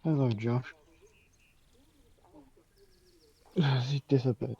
Hello, Josh. He disappeared.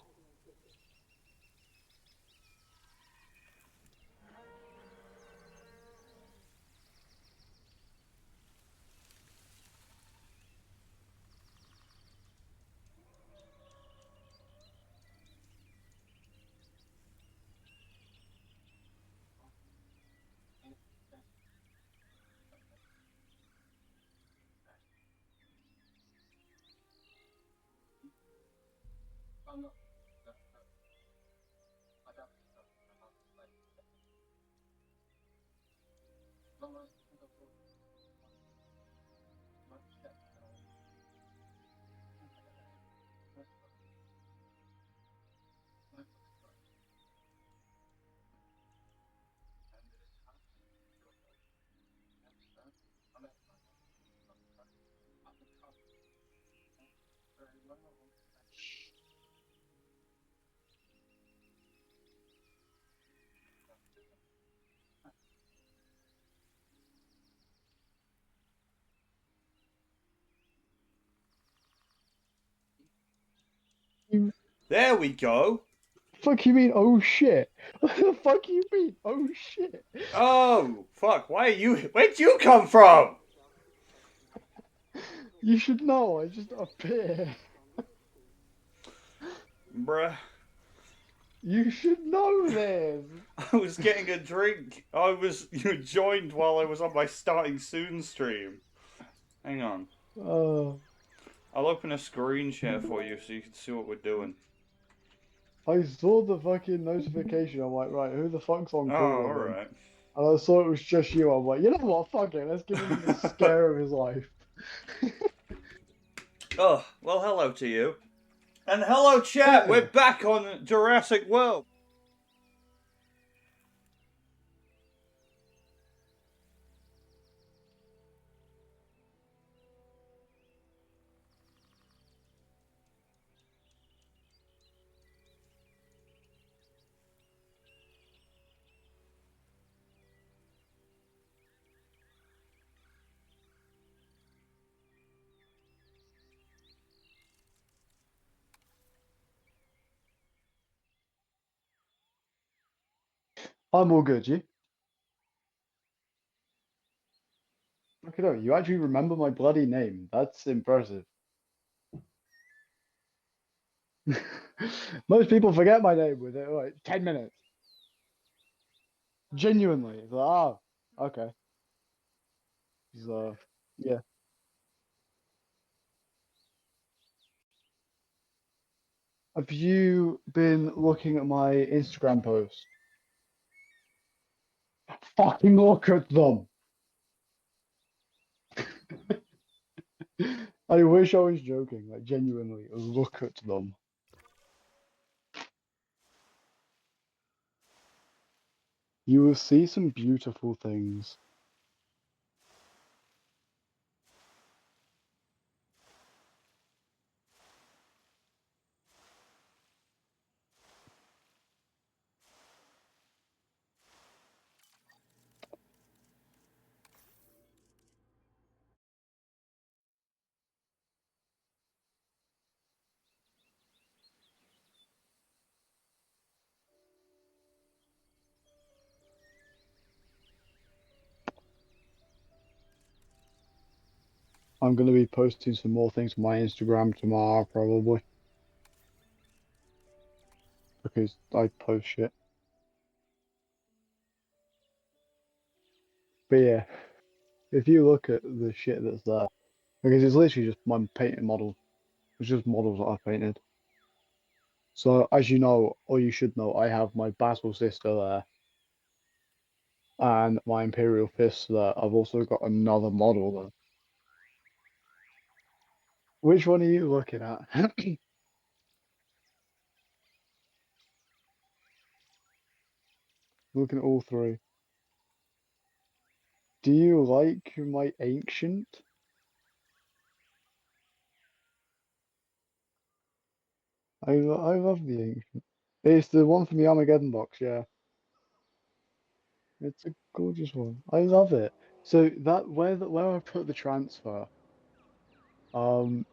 You There we go. fuck you mean? Oh shit! What the fuck you mean? Oh shit! Oh, fuck. Why are you. Where'd you come from? You should know. I just appeared. Bruh. You should know this. I was getting a drink. You joined while I was on my starting soon stream. Hang on. Uh, I'll open a screen share for you so you can see what we're doing. I saw the fucking notification. I'm like, right, who the fuck's on Oh, call with him? alright. And I saw it was just you. I'm like, you know what? Fuck it. Let's give him the scare of his life. Oh, well, hello to you. And hello, chat. We're Hey, back on Jurassic World. I'm all good. You? Look at that. You actually remember my bloody name. That's impressive. Most people forget my name within like 10 minutes. Genuinely. It's like, oh, okay. So, yeah. Have you been looking at my Instagram posts? Fucking look at them. I wish I was joking. Like, genuinely, look at them. You will see some beautiful things. I'm gonna be posting some more things on my Instagram tomorrow, probably. Because I post shit. But yeah, if you look at the shit that's there, because it's literally just my painted models. It's just models that I've painted. So as you know, or you should know, I have my Battle Sister there and my Imperial Fist there. I've also got another model there. Which one are you looking at? Looking at all three. Do you like my Ancient? I love the Ancient. It's the one from the Armageddon box, yeah. It's a gorgeous one. I love it. So that where I put the transfer, um,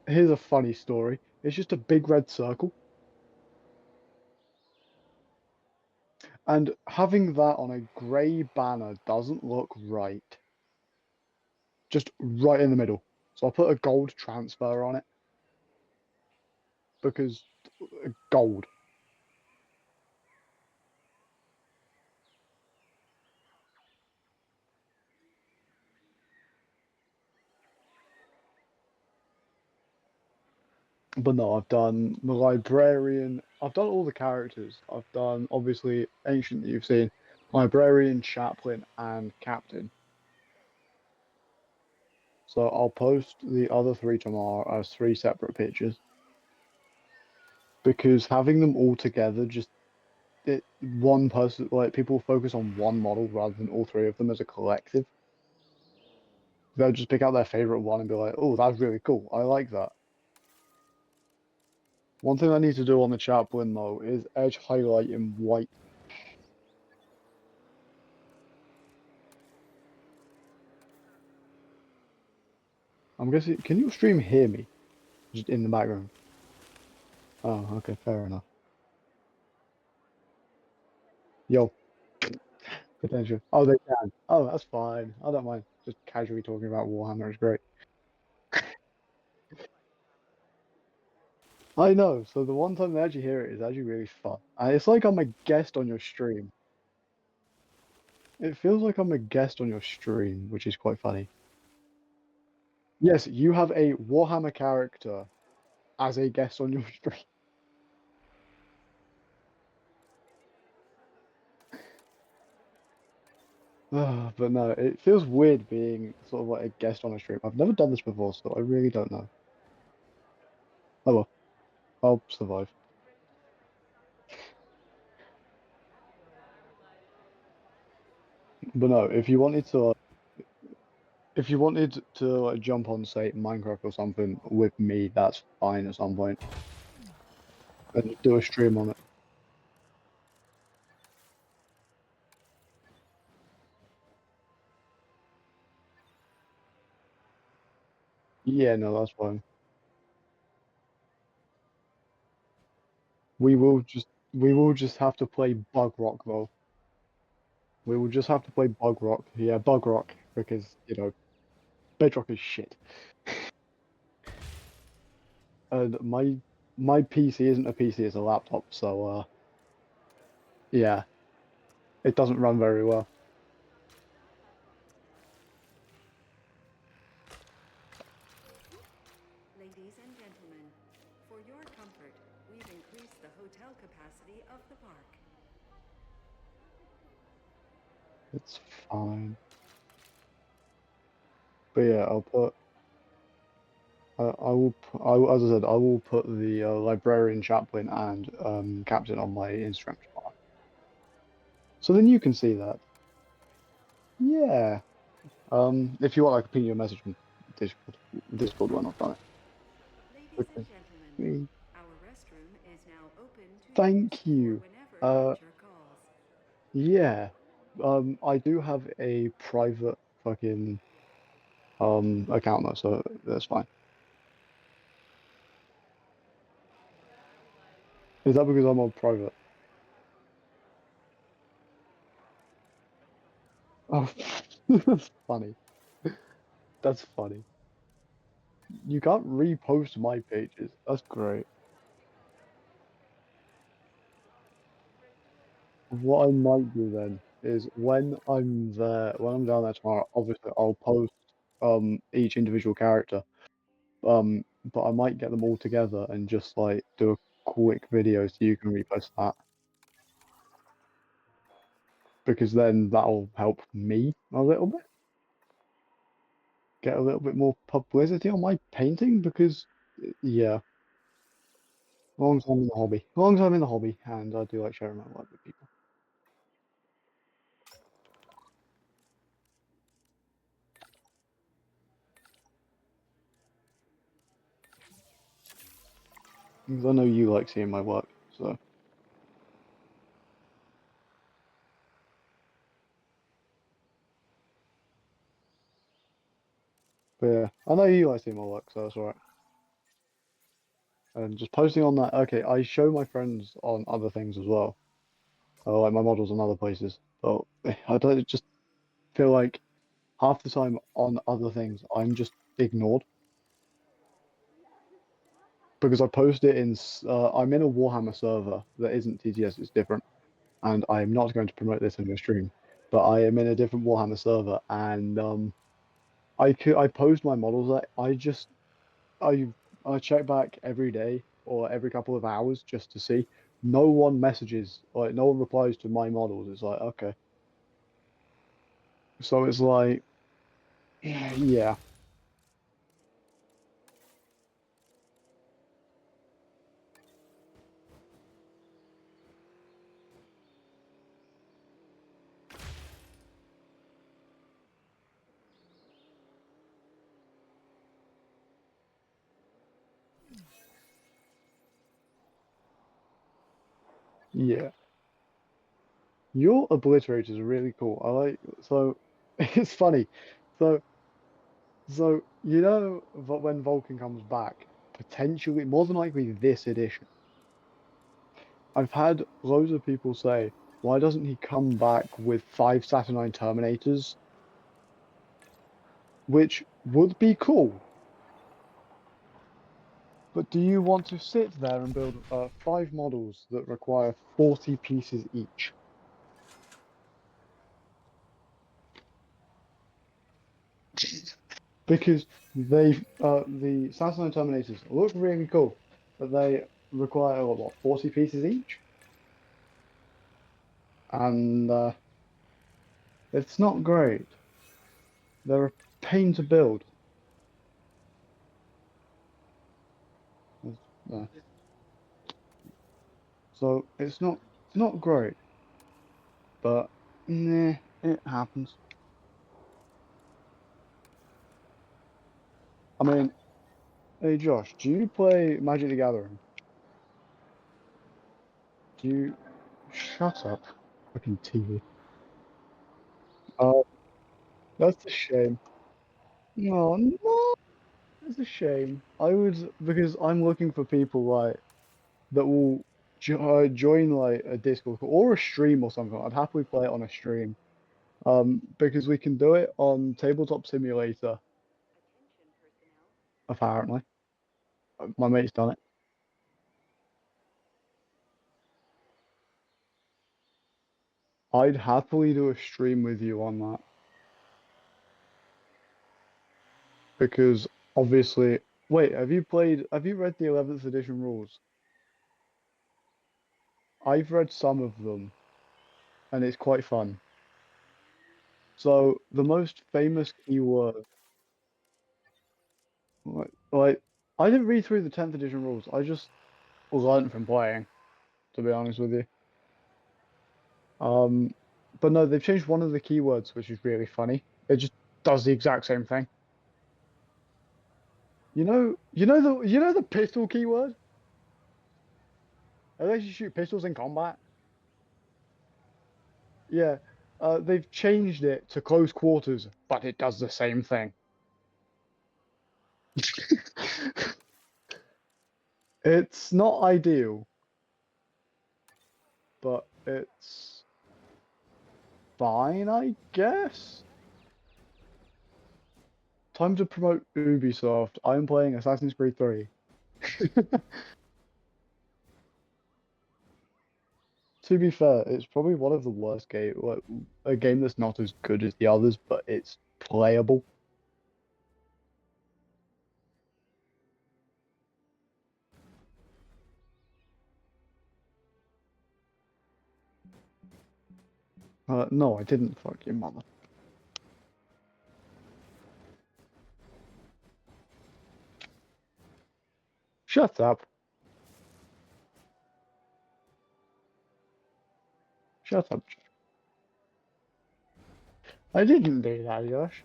here's a funny story. It's just a big red circle. And having that on a grey banner doesn't look right. Just right in the middle. So I put a gold transfer on it because gold. But no, I've done the librarian. I've done all the characters. I've done obviously ancient that you've seen, librarian, chaplain, and captain. So I'll post the other three tomorrow as three separate pictures because having them all together just one person like people focus on one model rather than all three of them as a collective. They'll just pick out their favorite one and be like, "Oh, that's really cool. I like that." One thing I need to do on the chaplain though is edge highlight in white. I'm guessing. Can your stream hear me? Just in the background. Oh, okay, fair enough. Yo, potential. Oh, they can. Oh, that's fine. I don't mind. Just casually talking about Warhammer is great. I know. So the one time they actually hear it is actually really fun. It's like I'm a guest on your stream. It feels like I'm a guest on your stream, which is quite funny. Yes, you have a Warhammer character as a guest on your stream. But no, it feels weird being sort of like a guest on a stream. I've never done this before, so I really don't know. Oh well, I'll survive. But no, if you wanted to like jump on, say, Minecraft or something with me, that's fine at some point, and do a stream on it. Yeah, no, that's fine. We will just have to play Bug Rock though. We will just have to play Bug Rock. Yeah, Bug Rock because Bedrock is shit. And my PC isn't a PC, it's a laptop, so yeah, it doesn't run very well. Ladies and gentlemen, for your comfort, we've increased the hotel capacity of the park. It's fine. But yeah, I will as I said, I will put the librarian, chaplain, and captain on my Instagram tomorrow. So then you can see that. Yeah. If you want, I can ping you a message from Discord. Discord when I've done it. Ladies and Because gentlemen, our restroom is now open to use thank for you. whenever Uh, nature calls. yeah. I do have a private fucking account though, so that's fine. Is that because I'm on private? Oh, that's funny. That's funny. You can't repost my pages. That's great. What I might do then is when I'm down there tomorrow, obviously I'll post each individual character. But I might get them all together and just like do a quick video so you can repost that. Because then that'll help me a little bit. Get a little bit more publicity on my painting because yeah, long time in the hobby. Long time in the hobby, and I do like sharing my work with people. Because I know you like seeing my work, so but yeah, I know you like seeing my work, so that's alright. And just posting on that, okay, I show my friends on other things as well. Like my models on other places. But I don't just feel like half the time on other things I'm just ignored. Because I post it in I'm in a Warhammer server that isn't TTS, it's different. And I'm not going to promote this in my stream, but I am in a different Warhammer server and I post my models that I I check back every day or every couple of hours just to see. No one messages, like no one replies to my models. It's like okay. So it's like yeah. Yeah. Your obliterators are really cool. I like so it's funny. So you know when Vulcan comes back, potentially more than likely this edition. I've had loads of people say, why doesn't he come back with 5 Saturnine Terminators? Which would be cool. But do you want to sit there and build 5 models that require 40 pieces each? Because the Saturnine Terminators look really cool, but they require what 40 pieces each, and it's not great. They're a pain to build. Uh, So it's not great, but nah, it happens. I mean, hey Josh, do you play Magic the Gathering? Do you shut up? Fucking TV. Uh, that's a shame. No, no, that's a shame. I would because I'm looking for people like that will join like a Discord call or a stream or something. I'd happily play it on a stream. Because we can do it on Tabletop Simulator. Apparently, my mate's done it. I'd happily do a stream with you on that because obviously, wait, have you read the 11th edition rules? I've read some of them and it's quite fun. So the most famous keyword, like I didn't read through the 10th edition rules. I just learned from playing, to be honest with you. Um, but no, they've changed one of the keywords, which is really funny. It just does the exact same thing. You know the pistol keyword? It lets you shoot pistols in combat. Yeah, they've changed it to close quarters, but it does the same thing. It's not ideal, but it's fine, I guess. time to promote Ubisoft. I'm playing Assassin's Creed 3. To be fair, it's probably one of the worst game, like, a game that's not as good as the others, but it's playable. No, I didn't. Fuck your mother. Shut up. Shut up. I didn't do that, Josh.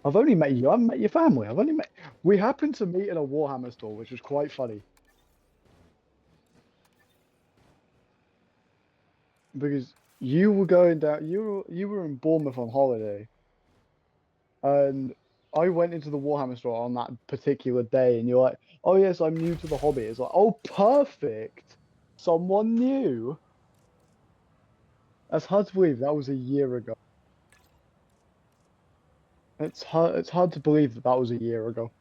I've only met you. I haven't met your family. I've only met. We happened to meet in a Warhammer store, which was quite funny. Because you were going down. You were in Bournemouth on holiday, and I went into the Warhammer store on that particular day, and you're like, "Oh yes, I'm new to the hobby." It's like, "Oh, perfect, someone new." That's hard to believe. That was a year ago. It's hard. It's hard to believe that that was a year ago.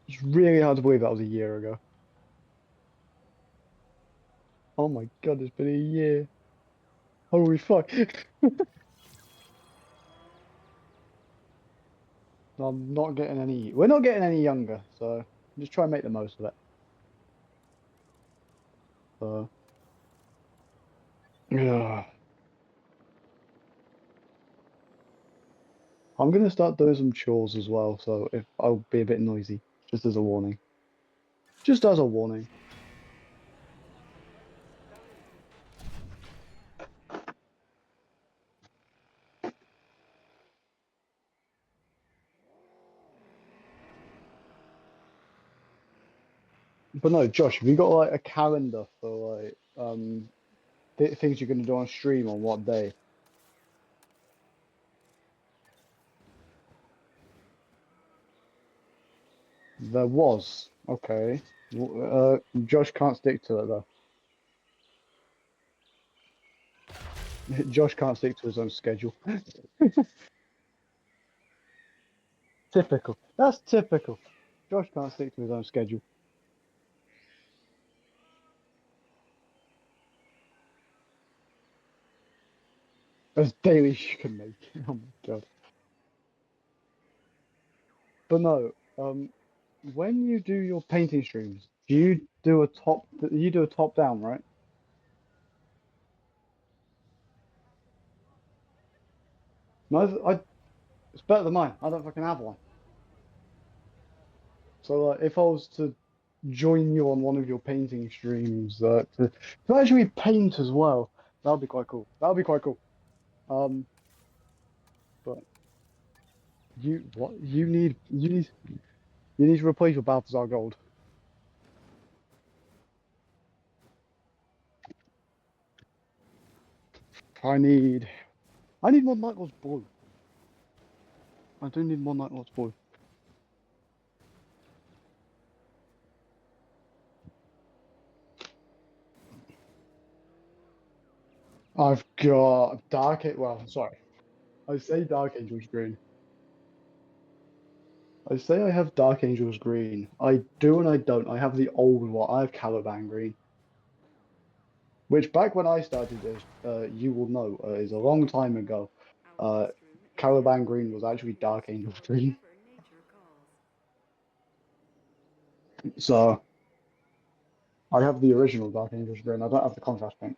It's really hard to believe that was a year ago. Oh my god, it's been a year. Holy fuck. I'm not getting any. We're not getting any younger, so just try and make the most of it. So, yeah. I'm gonna start doing some chores as well, so if I'll be a bit noisy, just as a warning. Just as a warning. But no, Josh, have you got like a calendar for like things you're gonna do on stream on what day? There was. Okay. Josh can't stick to it though. Josh can't stick to his own schedule. Typical. That's typical. Josh can't stick to his own schedule. As daily as you can make. Oh my god. But no, when you do your painting streams, do you do a top? You do a top down, right? No, it's better than mine. I don't fucking have one. So if I was to join you on one of your painting streams, to actually paint as well, that would be quite cool. That would be quite cool. But you need to replace your Balthazar Gold. I need more Night Lord's Blue. I do need more Night Lord's Blue. I've got well, sorry. I say Dark Angels Green. I say I have Dark Angels Green. I do and I don't. I have the old one. I have Caliban Green. Which back when I started this, you will know, is a long time ago. Our Uh, guest room is Caliban ready. Green was actually Dark Angels For Green. whatever nature calls. So I have the original Dark Angels Green. I don't have the contrast paint.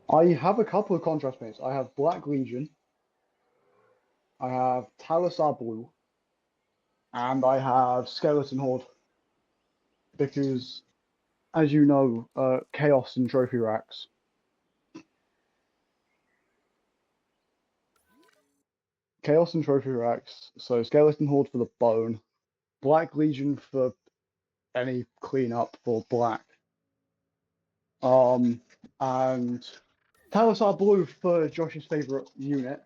I have a couple of contrast paints. I have Black Legion. I have Talasar Blue. And I have Skeleton Horde. Because, as you know, Chaos and Trophy Racks. Chaos and Trophy Racks. So Skeleton Horde for the bone. Black Legion for any cleanup for black. And Talasar Blue for Josh's favorite unit.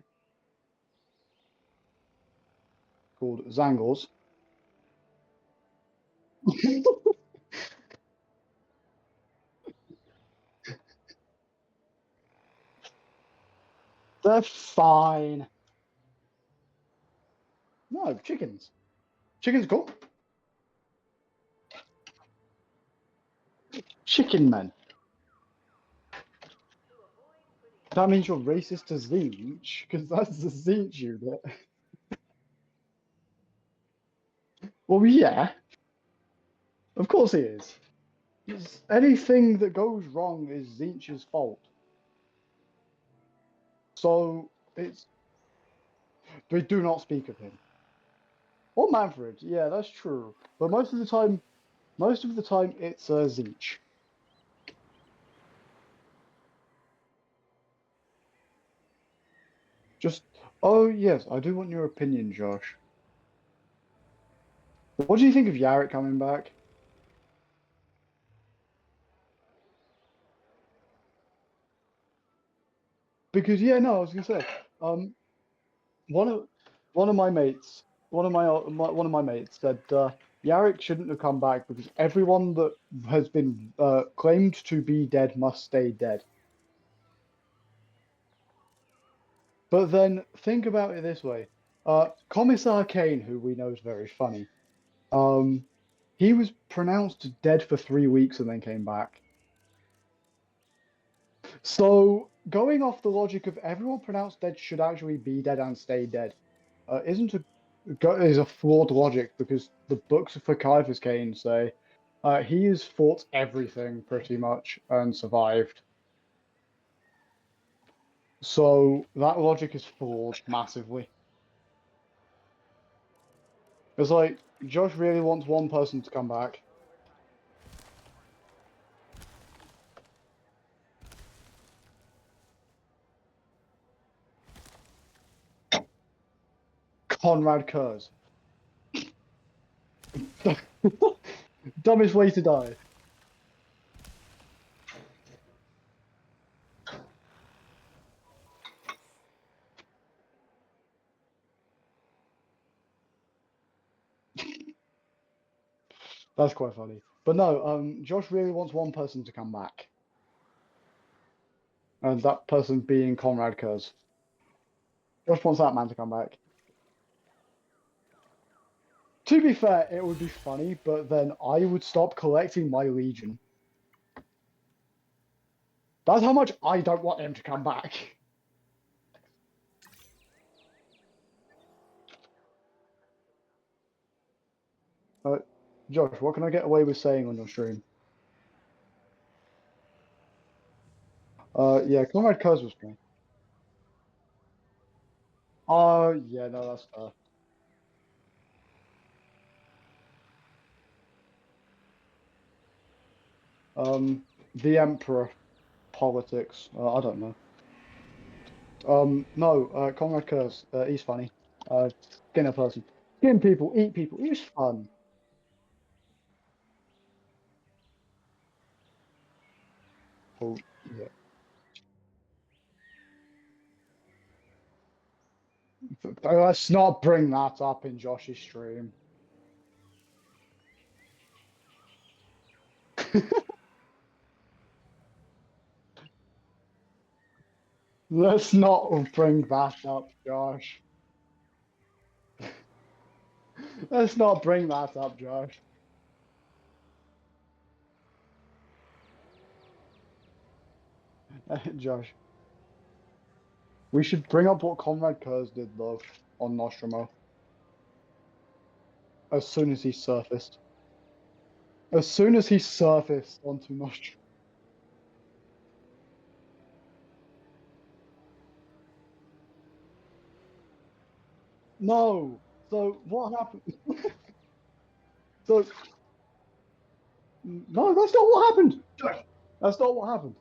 called Zangles. They're fine. No, chickens. Chickens are cool. Chicken men. That means you're racist to Zinch, because that's the Zinch unit. Well, yeah. Of course he is. Anything that goes wrong is Zinch's fault. So it's they do not speak of him. Or Manfred, yeah, that's true. But most of the time it's Zinch. Just oh yes, I do want your opinion, Josh. What do you think of Yarrick coming back? Because yeah, no, I was gonna say, one of one of my mates, one of my mates said Yarrick shouldn't have come back because everyone that has been claimed to be dead must stay dead. But then think about it this way: Commissar Kane, who we know is very funny, um, he was pronounced dead for 3 weeks and then came back. So going off the logic of everyone pronounced dead should actually be dead and stay dead, isn't a is a flawed logic because the books for Caiaphas Kane say he has fought everything pretty much and survived. So that logic is flawed massively. It's like Josh really wants one person to come back. Conrad Kurz. Dumbest way to die. That's quite funny. But no, Josh really wants one person to come back. And that person being Conrad Kurz. Josh wants that man to come back. To be fair, it would be funny, but then I would stop collecting my Legion. That's how much I don't want him to come back. Josh, what can I get away with saying on your stream? Yeah, Conrad Kurz was fine. Oh, yeah, no, that's fair. The Emperor politics. I don't know. No, Conrad Kurz. He's funny. Skin a person. Skin people, eat people. He's fun. Oh, yeah. Let's not bring that up in Josh's stream. Let's not bring that up, Josh. Let's not bring that up, Josh. Josh. We should bring up what Conrad Kurz did, though, on Nostromo. As soon as he surfaced. As soon as he surfaced onto Nostromo. No! So, what happened? So, no, that's not what happened! That's not what happened.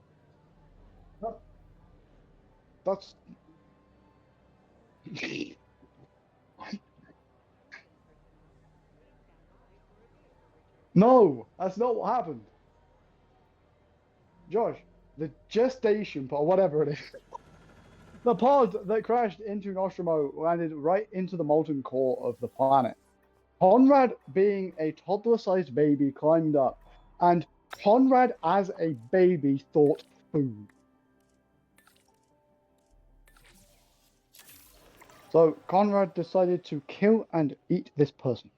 That, that's. No, that's not what happened. Josh, the gestation part, whatever it is. The pod that crashed into Nostromo landed right into the molten core of the planet. Conrad, being a toddler-sized baby, climbed up, and Conrad, as a baby, thought food. So Conrad decided to kill and eat this person.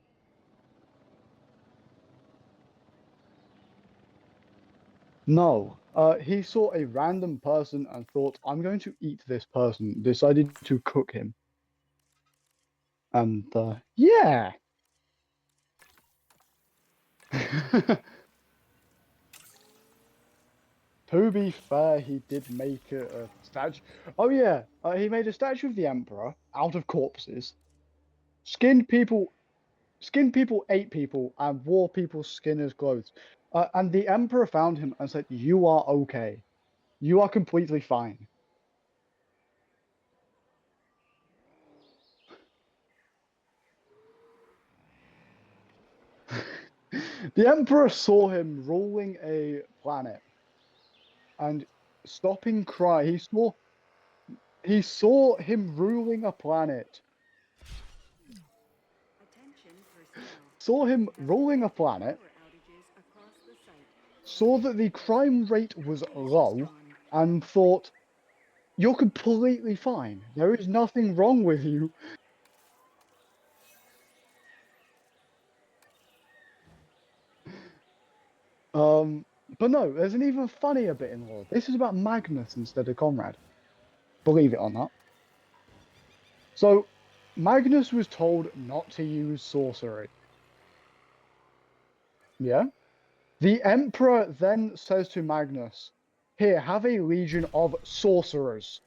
No, he saw a random person and thought, I'm going to eat this person, decided to cook him. And, yeah. To be fair, he did make a statue. Oh yeah, he made a statue of the emperor out of corpses, skinned people, ate people, and wore people's skin as clothes. And the emperor found him and said, "You are okay. You are completely fine." The emperor saw him ruling a planet and stopping cry. He saw him ruling a planet. Attention personnel. Saw him We have ruling a power planet. outages across the site. Saw that the crime rate was Please low respond. and thought, "You're completely fine. There is nothing wrong with you." But no, there's an even funnier bit in lore. This is about Magnus instead of Conrad. Believe it or not. So, Magnus was told not to use sorcery. Yeah? The Emperor then says to Magnus, "Here, have a legion of sorcerers."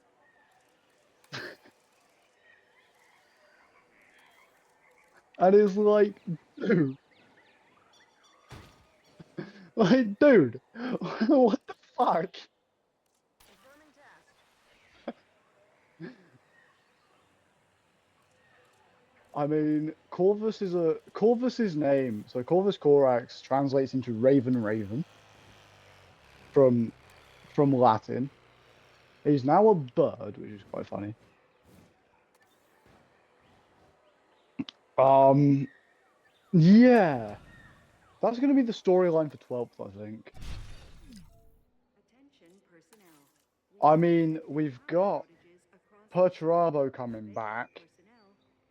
And it's like, dude. Like, dude, what the fuck? I mean, Corvus's name. So Corvus Corax translates into Raven Raven from Latin. He's now a bird, which is quite funny. Yeah, that's going to be the storyline for 12th, I think. Attention personnel. I mean, we've power got outages across the Perturabo coming site. back. Personnel,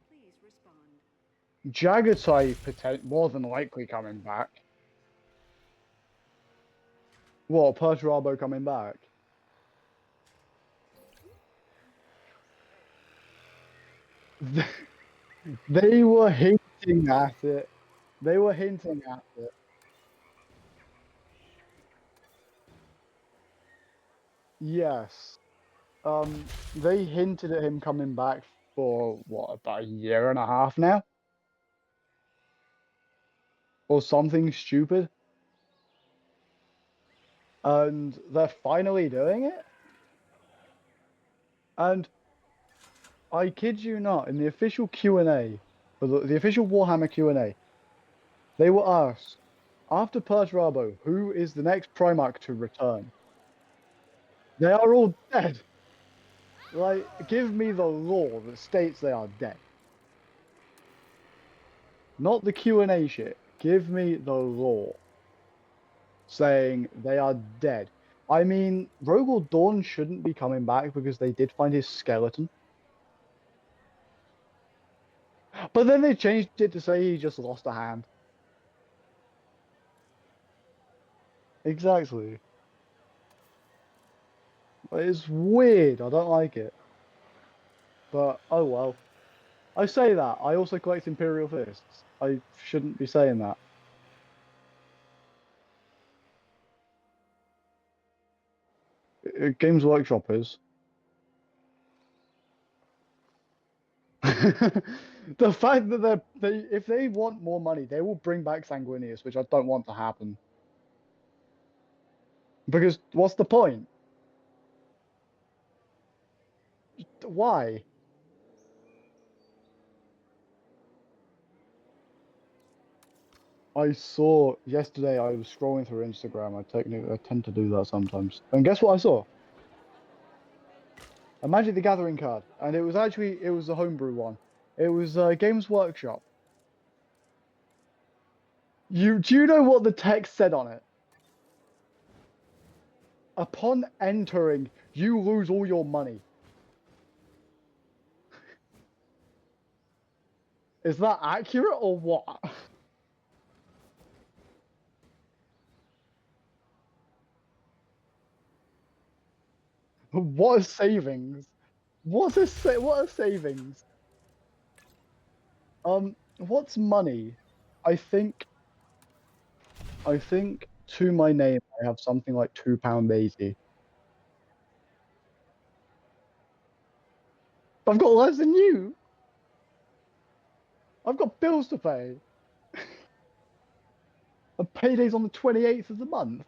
please respond. Jagatai more than likely coming back. What, Perturabo coming back? They were hinting at it. They were hinting at it. Yes. They hinted at him coming back for what, about a year and a half now? Or something stupid. And they're finally doing it? And I kid you not, in the official Q&A, for the official Warhammer Q&A, they were asked, after Perturabo, who is the next Primarch to return? They are all dead. Like, give me the lore that states they are dead. Not the Q&A shit. Give me the lore saying they are dead. I mean, Rogel Dawn shouldn't be coming back because they did find his skeleton. But then they changed it to say he just lost a hand. Exactly. It's weird. I don't like it. But, oh well. I say that. I also collect Imperial Fists. I shouldn't be saying that. Games Workshop is. The fact that if they want more money, they will bring back Sanguinius, which I don't want to happen. Because what's the point? Why? I saw yesterday. I was scrolling through Instagram. I tend to do that sometimes. And guess what I saw? A Magic the Gathering card, and it was a homebrew one. It was Games Workshop. Do you know what the text said on it? Upon entering, you lose all your money. Is that accurate or what? What are savings? What are savings? What's money? I think to my name I have something like £2.80. I've got less than you. I've got bills to pay. And payday's on the 28th of the month.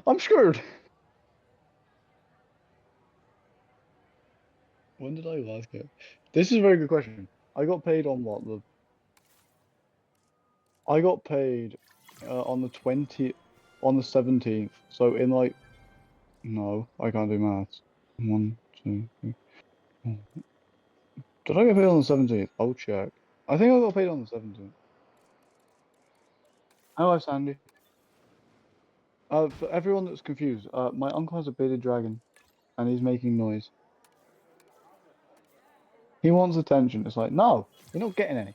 I'm screwed. When did I last get? This is a very good question. I got paid on what? I got paid on the 17th. So in like, no, I can't do maths. 1, 2, 3. 4. Did I get paid on the 17th? I'll check. I think I got paid on the 17th. Hello, Sandy. For everyone that's confused, my uncle has a bearded dragon, and he's making noise. He wants attention. It's like, no, you're not getting any.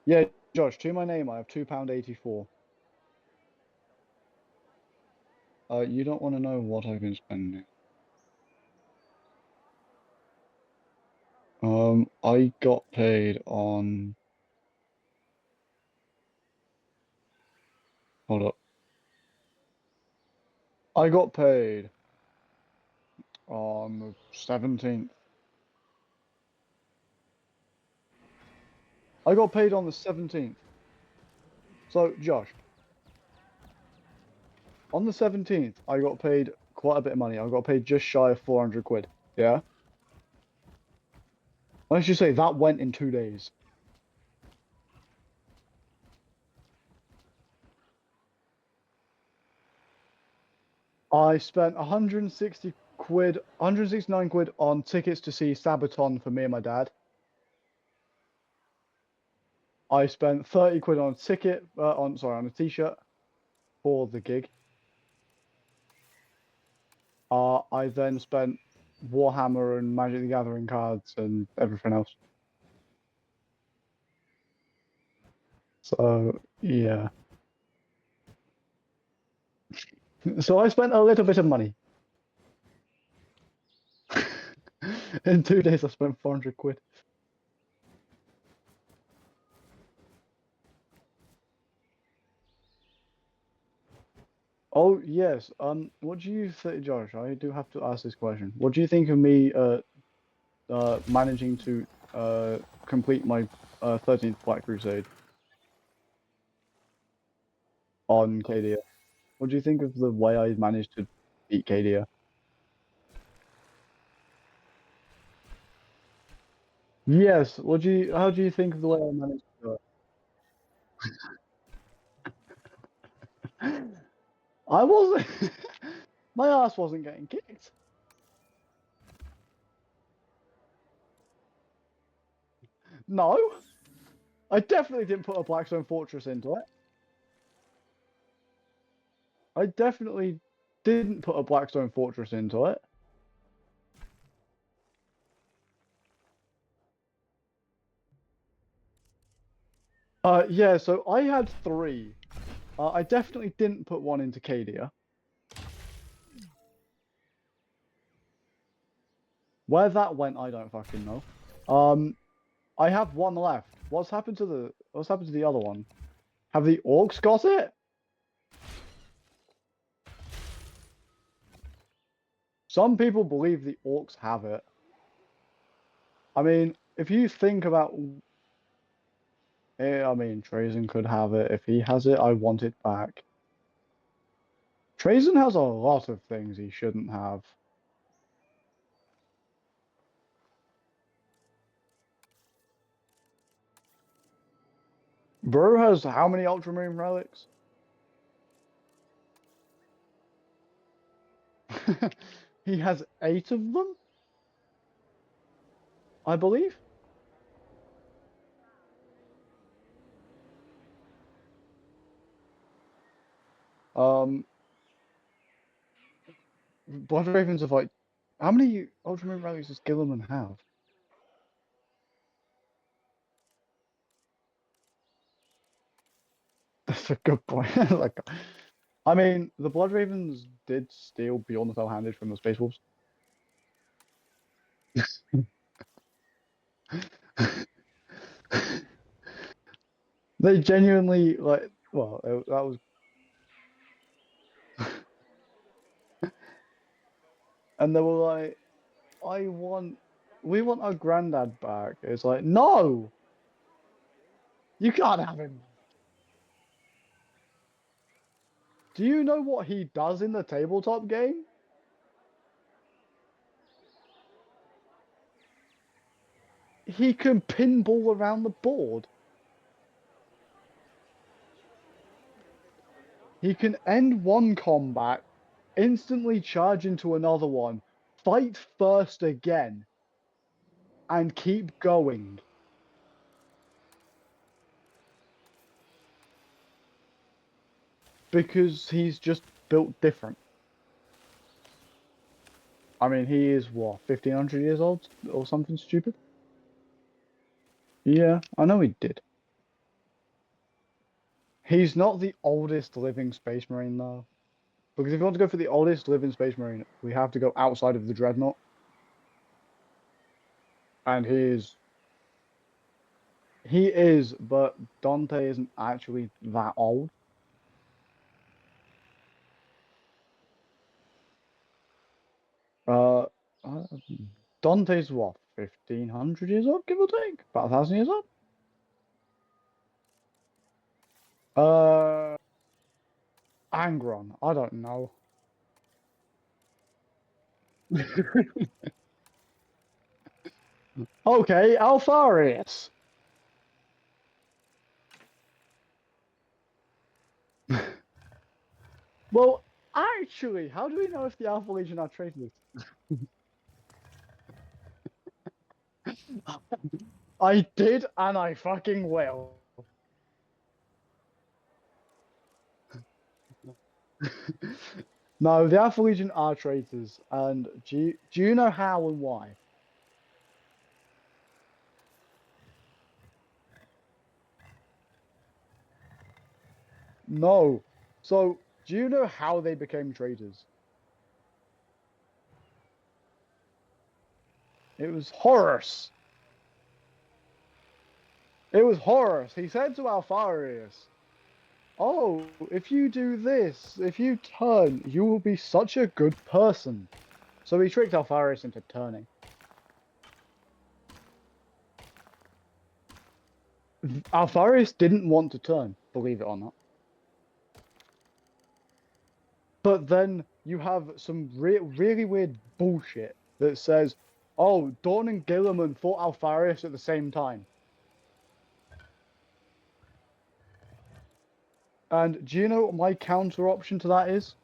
Yeah, Josh, to my name, I have £2.84. You don't want to know what I've been spending. I got paid on. Hold up. I got paid on the 17th. I got paid on the 17th. So, Josh, on the 17th, I got paid quite a bit of money. I got paid just shy of 400 quid. Yeah? Let's just say that went in 2 days. I spent 160 quid, 169 quid on tickets to see Sabaton for me and my dad. I spent 30 quid on a ticket, on a t-shirt for the gig. I then spent Warhammer and Magic the Gathering cards and everything else. So, yeah. So I spent a little bit of money. In 2 days, I spent 400 quid. Oh, yes. What do you think, Josh? I do have to ask this question. What do you think of me managing to complete my 13th Black Crusade on Cadia? What do you think of the way I managed to beat Cadia? Yes. How do you think of the way I managed to do it? I wasn't. My ass wasn't getting kicked. No, I definitely didn't put a Blackstone Fortress into it. I definitely didn't put a Blackstone Fortress into it. Yeah, so I had 3. I definitely didn't put one into Cadia. Where that went, I don't fucking know. I have 1 left. What's happened to the other one? Have the orcs got it? Some people believe the orcs have it. I mean, if you think about I mean, Trazen could have it. If he has it, I want it back. Trazen has a lot of things he shouldn't have. Bro has how many Ultramarine relics? He has 8 of them, I believe. Um, Blood Ravens have like, how many Ultramarine rallies does Gilliman have? That's a good point. Like, I mean, the Blood Ravens did steal Beyond the Fell-Handed from the Space Wolves. They genuinely like. Well, that was, and they were like, "I want, we want our granddad back." It's like, no, you can't have him. Do you know what he does in the tabletop game? He can pinball around the board. He can end one combat, instantly charge into another one, fight first again, and keep going. Because he's just built different. I mean, he is what, 1500 years old or something stupid? Yeah, I know he did. He's not the oldest living Space Marine though. Because if you want to go for the oldest living Space Marine, we have to go outside of the Dreadnought. And he is, but Dante isn't actually that old. Uh, uh, Dante's what, 1500 years old, give or take? About 1000 years old? Uh, Angron, I don't know. Okay, Alpharius. Well, actually, how do we know if the Alpha Legion are traitors? I did, and I fucking will. No, the Alpha Legion are traitors, and do you know how and why? No. So, do you know how they became traitors? It was Horus. It was Horus. He said to Alpharius, "Oh, if you do this, if you turn, you will be such a good person." So he tricked Alpharius into turning. Alpharius didn't want to turn, believe it or not. But then you have some really weird bullshit that says, "Oh, Dawn and Gilliman fought Alpharius at the same time." And do you know what my counter option to that is?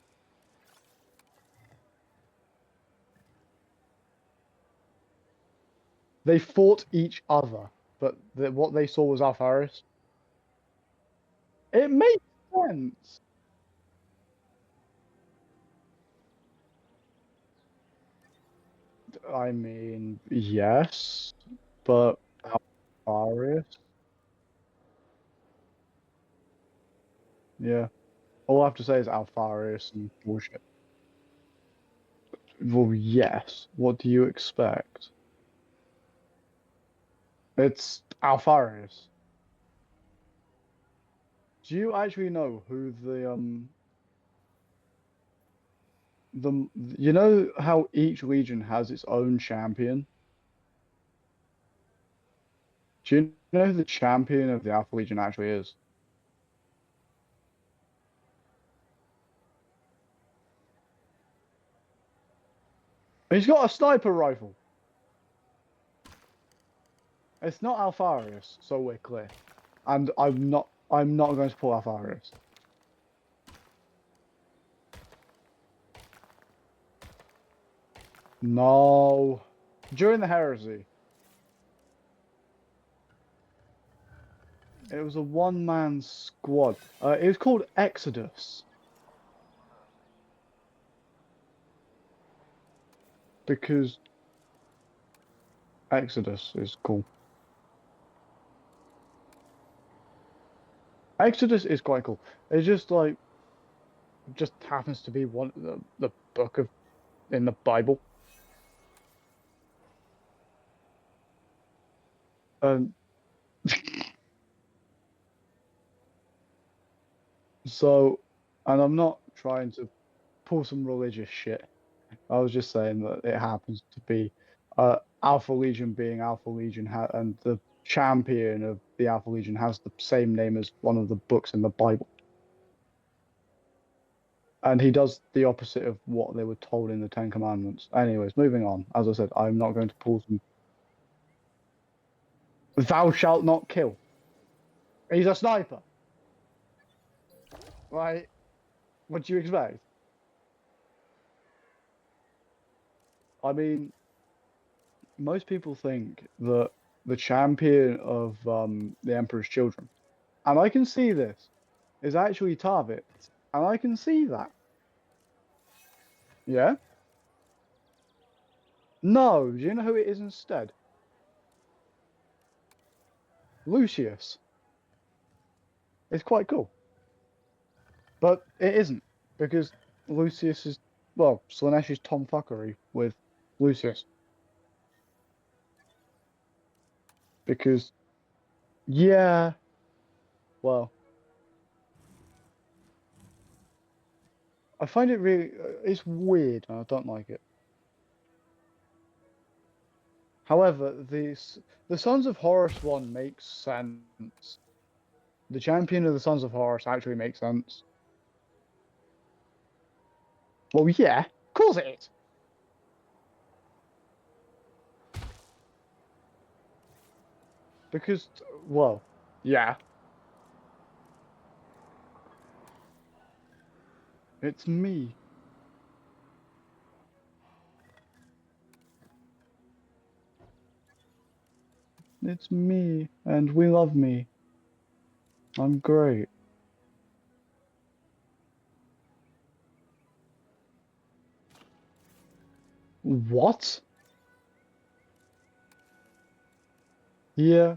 They fought each other, but what they saw was Alpharius. It makes sense. I mean, yes, but Alpharius. Yeah. All I have to say is Alpharius and bullshit. Well, yes. What do you expect? It's Alpharius. Do you actually know who the you know how each legion has its own champion? Do you know who the champion of the Alpha Legion actually is? He's got a sniper rifle. It's not Alpharius, so we're clear. And I'm not going to pull Alpharius. No. During the heresy, it was a one-man squad. It was called Exodus. Because Exodus is cool. Exodus is quite cool. It's just like, just happens to be one the book of in the Bible. Um, so, and I'm not trying to pull some religious shit. I was just saying that it happens to be Alpha Legion being Alpha Legion, and the champion of the Alpha Legion has the same name as one of the books in the Bible. And he does the opposite of what they were told in the Ten Commandments. Anyways, moving on. As I said, I'm not going to pull some. Thou shalt not kill. He's a sniper. Right? What do you expect? I mean, most people think that the champion of the Emperor's Children, and I can see this, is actually Tarvik, and I can see that. Yeah? No, do you know who it is instead? Lucius. It's quite cool. But it isn't, because Lucius is, well, Slanesh's tomfuckery with Lucius. Because, yeah, well, I find it really, it's weird, and I don't like it. However, the Sons of Horus one makes sense. The champion of the Sons of Horus actually makes sense. Well, yeah, of course it is. Because, well, yeah, it's me. It's me, and we love me. I'm great. What? Yeah,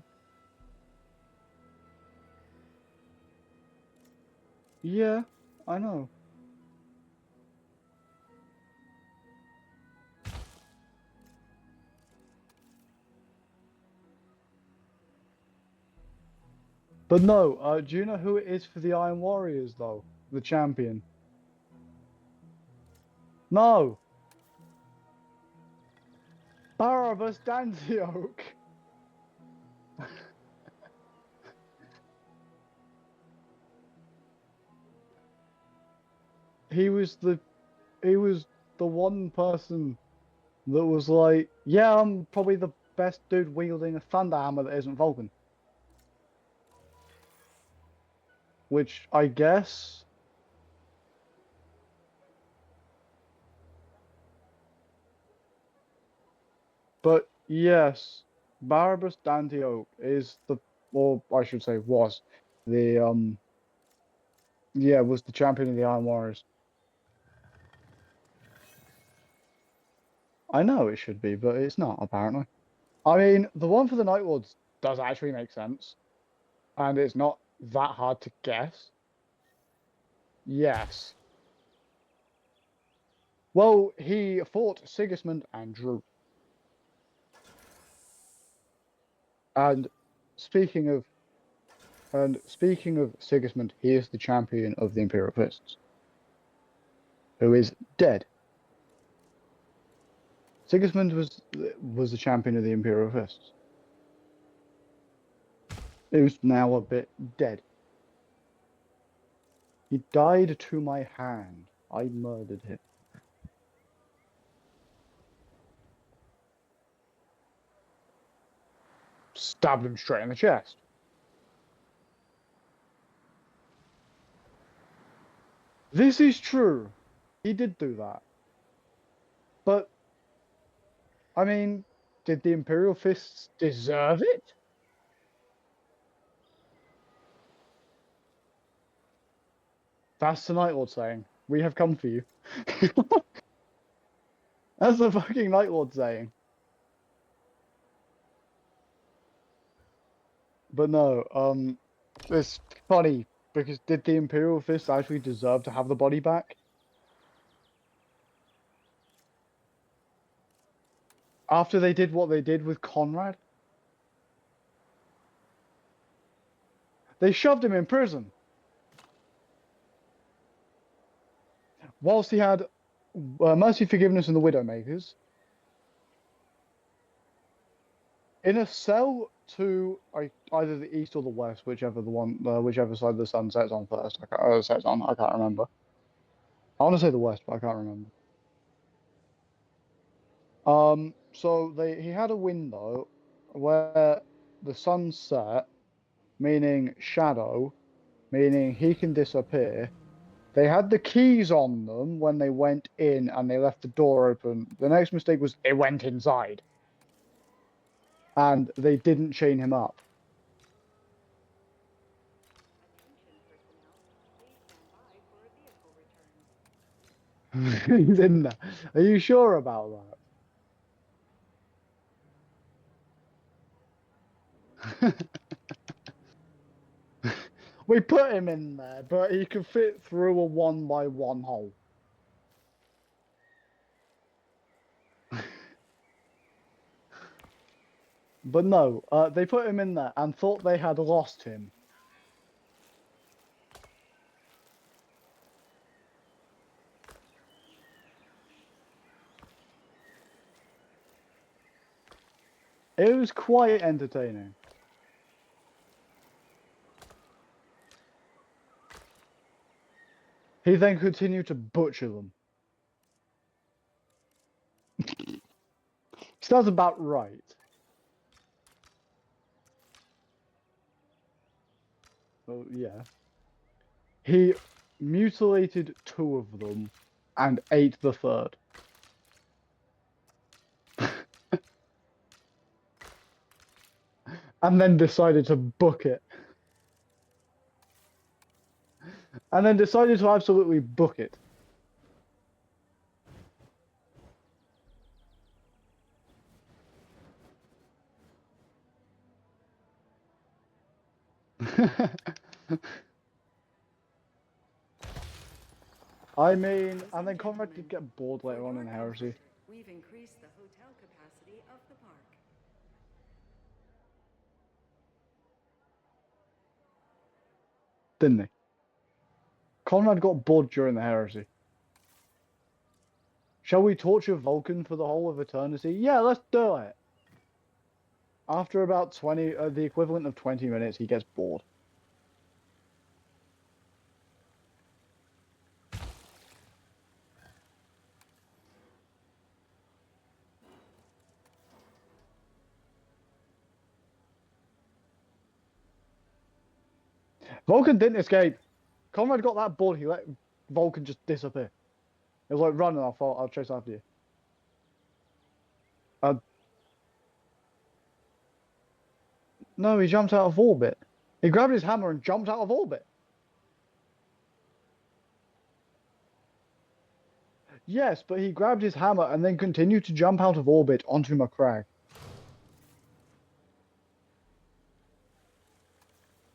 yeah, I know. But no, do you know who it is for the Iron Warriors, though? The champion. No! Barabbas Dantioch! he was the he was the one person that was like, yeah, I'm probably the best dude wielding a thunder hammer that isn't Vulcan. Which I guess. But yes, Barabbas Dantioch is the, or I should say was, the yeah, was the champion of the Iron Warriors. I know it should be, but it's not, apparently. I mean, the one for the Night Lords does actually make sense, and it's not that hard to guess. Yes. Well, he fought Sigismund and Drew. And speaking of Sigismund, he is the champion of the Imperial Fists, who is dead. Sigismund was the champion of the Imperial Fists, who's now a bit dead. He died to my hand. I murdered him. Stabbed him straight in the chest. This is true. He did do that. But I mean, did the Imperial Fists deserve it? That's the Night Lord saying. We have come for you. That's the fucking Night Lord saying. But no, it's funny because did the Imperial Fist actually deserve to have the body back? After they did what they did with Conrad? They shoved him in prison. Whilst he had mercy, forgiveness, and the Widowmakers. In a cell to either the east or the west, whichever side the sun sets on first. Sets on. I can't remember. I want to say the west, but I can't remember. So he had a window where the sun set, meaning shadow, meaning he can disappear. They had the keys on them when they went in, and they left the door open. The next mistake was it went inside, and they didn't chain him up. Attention personnel, please stand by for a vehicle return. He's in there. Are you sure about that? We put him in there, but he could fit through a 1x1 hole. But no, they put him in there and thought they had lost him. It was quite entertaining. He then continued to butcher them. Sounds about right. Well, yeah. He mutilated 2 of them and ate the 3rd. And then decided to book it. And then decided to absolutely book it. I mean, and then Conrad did get bored later on in Heresy. We've increased the hotel capacity of the park. Didn't he? Conrad got bored during the Heresy. Shall we torture Vulcan for the whole of eternity? Yeah, let's do it. After about 20, the equivalent of 20 minutes, he gets bored. Vulcan didn't escape. Conrad got that bored, he let Vulcan just disappear. It was like, run and I'll chase after you. No, he jumped out of orbit. He grabbed his hammer and jumped out of orbit. Yes, but he grabbed his hammer and then continued to jump out of orbit onto Macragge.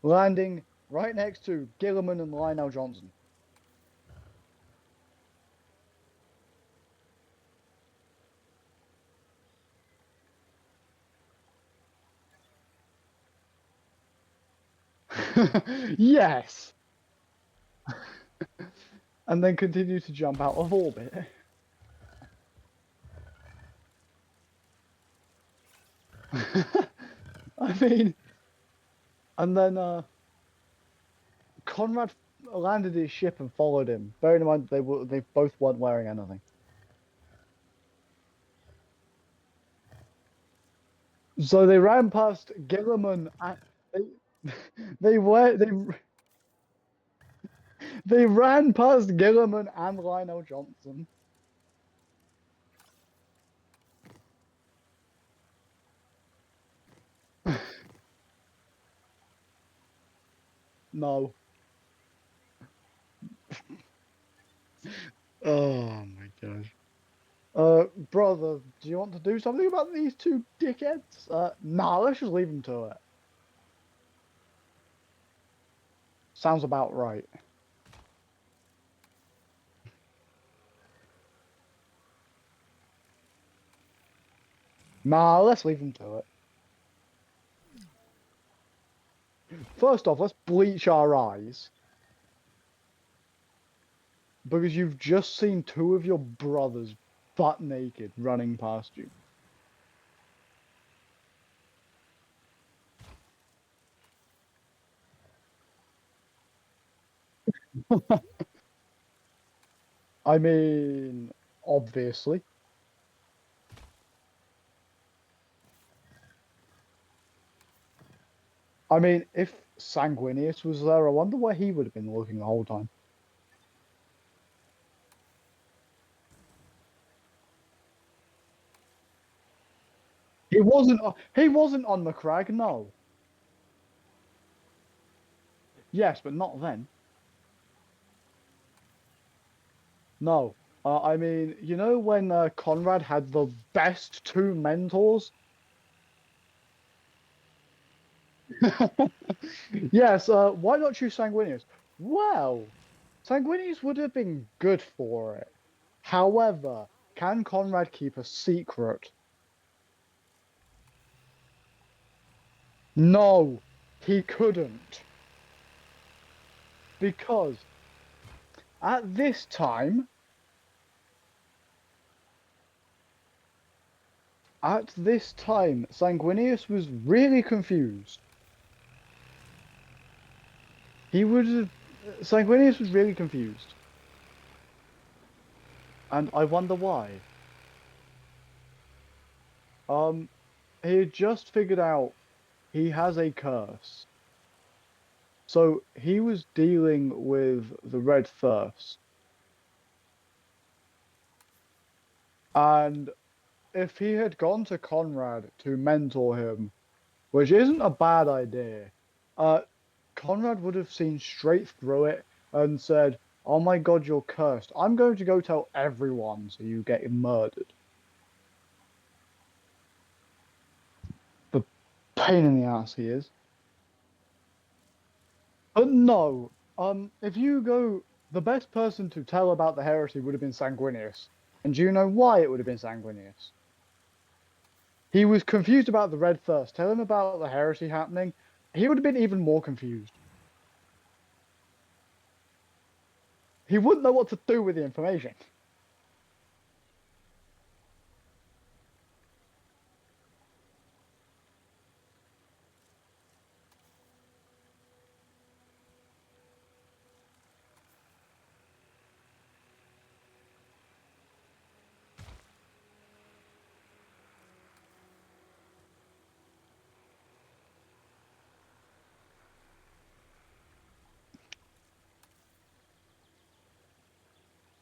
Landing right next to Gilliman and Lionel Johnson. Yes! And then continue to jump out of orbit. I mean, and then Conrad landed his ship and followed him. Bearing in mind they both weren't wearing anything. So they ran past Gilliman and they ran past Gilliman and Lionel Johnson. No. Oh my gosh. Brother, do you want to do something about these two dickheads? Nah, let's just leave them to it. Sounds about right. Nah, let's leave them to it. First off, let's bleach our eyes. Because you've just seen two of your brothers butt naked running past you. I mean, obviously. I mean, if Sanguinius was there, I wonder where he would have been looking the whole time. He wasn't on the crag, no. Yes, but not then. No. I mean, you know when Conrad had the best two mentors? Yes, why not choose Sanguinius? Well, Sanguinius would have been good for it. However, can Conrad keep a secret? No, he couldn't. Because at this time, Sanguinius was really confused. He would have. Sanguinius was really confused. And I wonder why. He had just figured out he has a curse. So he was dealing with the Red Thirst. And if he had gone to Conrad to mentor him, which isn't a bad idea, Conrad would have seen straight through it and said, "Oh my God, you're cursed. I'm going to go tell everyone so you get murdered." The pain in the ass he is. But no, if you go, the best person to tell about the heresy would have been Sanguinius. And do you know why it would have been Sanguinius? He was confused about the Red Thirst. Tell him about the heresy happening. He would have been even more confused. He wouldn't know what to do with the information.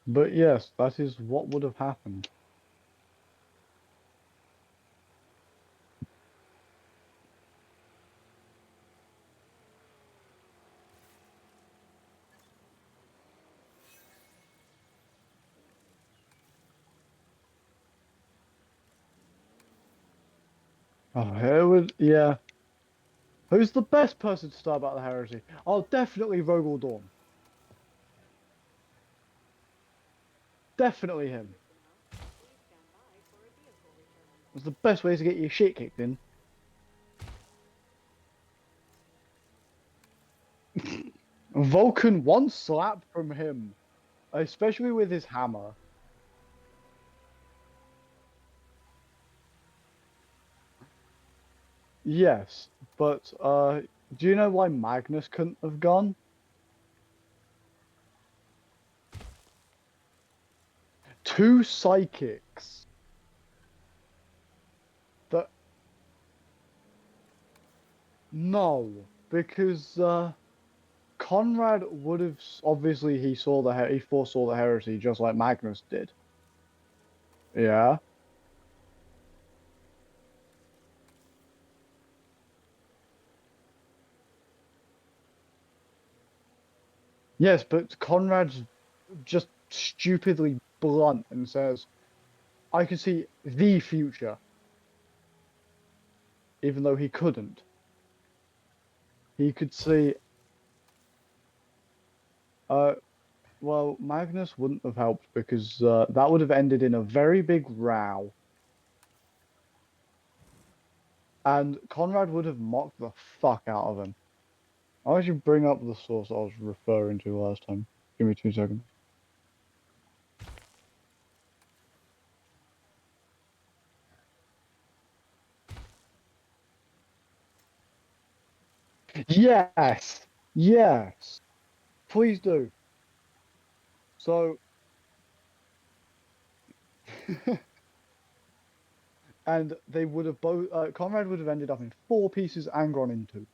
But yes, that is what would have happened. Oh, it would, yeah. Who's the best person to start about the heresy? Oh, definitely Vogel Dawn. Definitely him. It's the best way to get your shit kicked in. Vulcan one slap from him, especially with his hammer. Yes, but do you know why Magnus couldn't have gone? Two psychics. That no, because Conrad would have obviously he foresaw the heresy just like Magnus did. Yeah. Yes, but Conrad's just stupidly blunt and says, I can see the future, even though he couldn't. He could see, uh, well, Magnus wouldn't have helped because that would have ended in a very big row, and Conrad would have mocked the fuck out of him. I'll actually bring up the source I was referring to last time. Give me 2 seconds. Yes, yes, please do. So, and they would have both. Conrad would have ended up in 4 pieces, Angron in 2.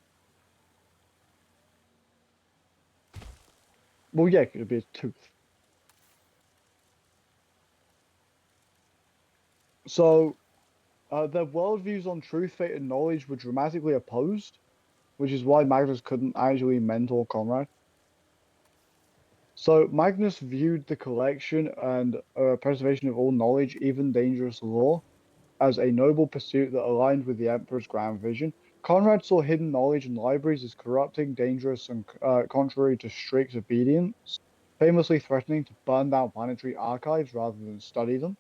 Well, yeah, it could be a tooth. So, their worldviews on truth, fate, and knowledge were dramatically opposed, which is why Magnus couldn't actually mentor Conrad. So, Magnus viewed the collection and preservation of all knowledge, even dangerous lore, as a noble pursuit that aligned with the Emperor's grand vision. Conrad saw hidden knowledge in libraries as corrupting, dangerous, and contrary to strict obedience, famously threatening to burn down planetary archives rather than study them.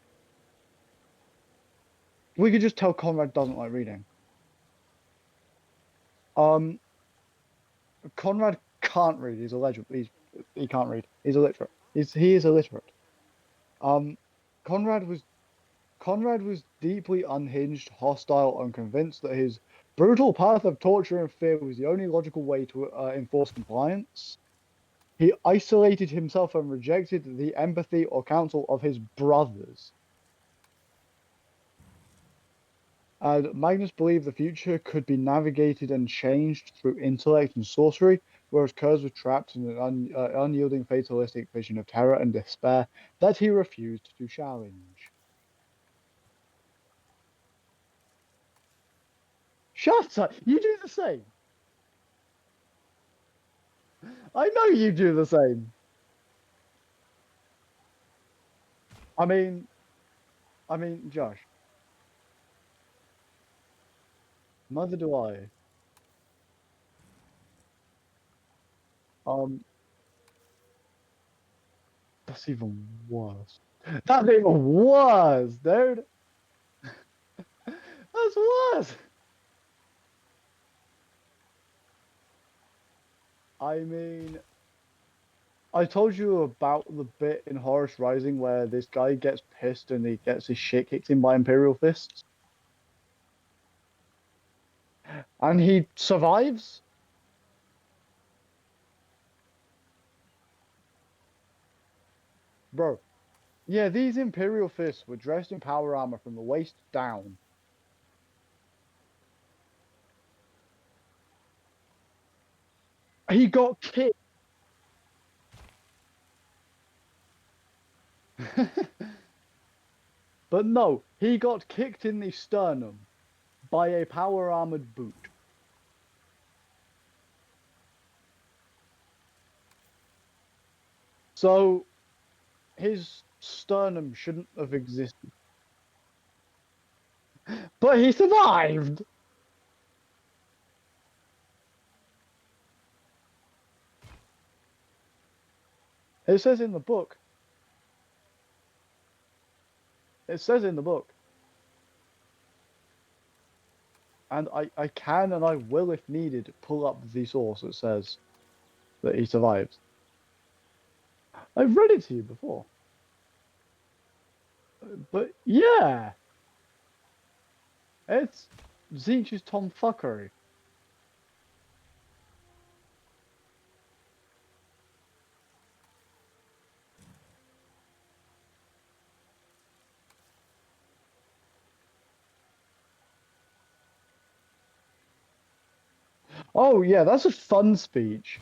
We could just tell Conrad doesn't like reading. Um, Conrad can't read. He's illiterate. He can't read. He's illiterate. He is illiterate. Um, Conrad was Conrad was deeply unhinged, hostile, and convinced that his brutal path of torture and fear was the only logical way to enforce compliance. He isolated himself and rejected the empathy or counsel of his brothers. And Magnus believed the future could be navigated and changed through intellect and sorcery, whereas Kurz was trapped in an unyielding fatalistic vision of terror and despair that he refused to challenge. Shut up! You do the same. I know you do the same. I mean, Josh, neither do I. Um, that's even worse. That's even worse, dude. That's worse. I mean, I told you about the bit in Horus Rising where this guy gets pissed and he gets his shit kicked in by Imperial fists, and he survives. Bro, yeah, these Imperial fists were dressed in power armor from the waist down. He got kicked. But no, he got kicked in the sternum by a power armored boot. So his sternum shouldn't have existed. But he survived! It says in the book. It says in the book. And I can and I will, if needed, pull up the source that says that he survived. I've read it to you before. But yeah, it's Zinch's tomfuckery. Oh yeah, that's a fun speech.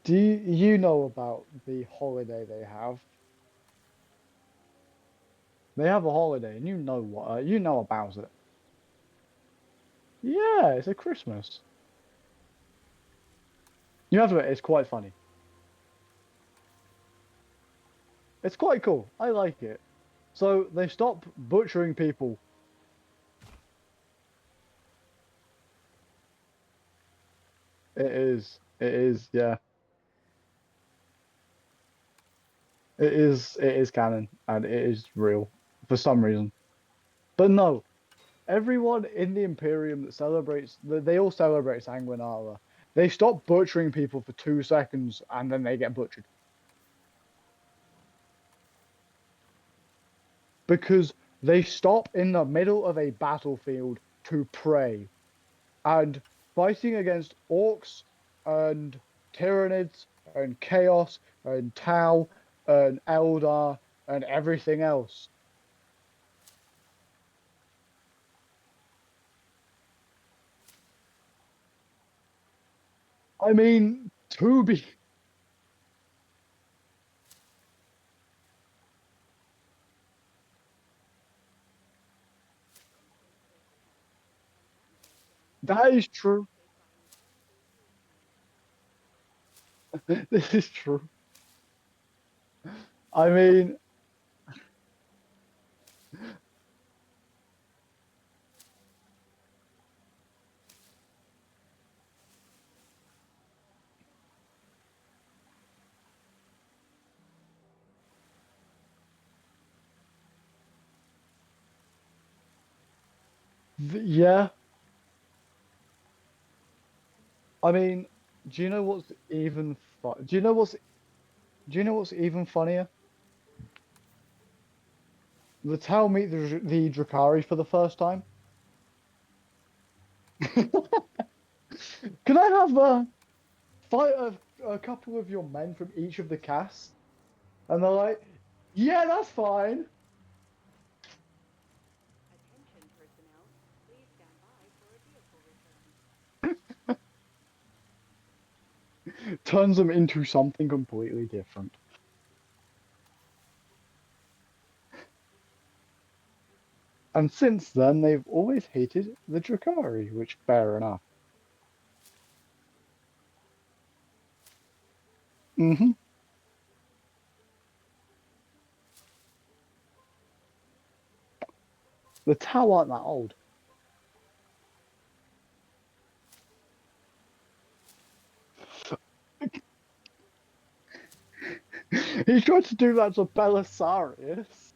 Do you know about the holiday they have? They have a holiday, and you know about it. Yeah, it's a Christmas. You have to admit, it's quite funny. It's quite cool. I like it. So they stop butchering people. It is. It is. Yeah. It is. It is canon, and it is real for some reason. But no, everyone in the Imperium that celebrates, they all celebrate Sanguinara. They stop butchering people for 2 seconds, and then they get butchered because they stop in the middle of a battlefield to pray. And fighting against orcs and Tyranids and Chaos and Tau and Eldar and everything else. I mean, to be. That is true. This is true. I mean, yeah. I mean, do you know what's even fun? Do you know what's even funnier? The Tau meet the Drakari for the first time. Can I have fight a couple of your men from each of the casts? And they're like, yeah, that's fine. Attention personnel, please stand by for a vehicle return. Turns them into something completely different. And since then, they've always hated the Drakari, which fair enough. Hmm. The Tau aren't that old. He tried to do that to Belisarius.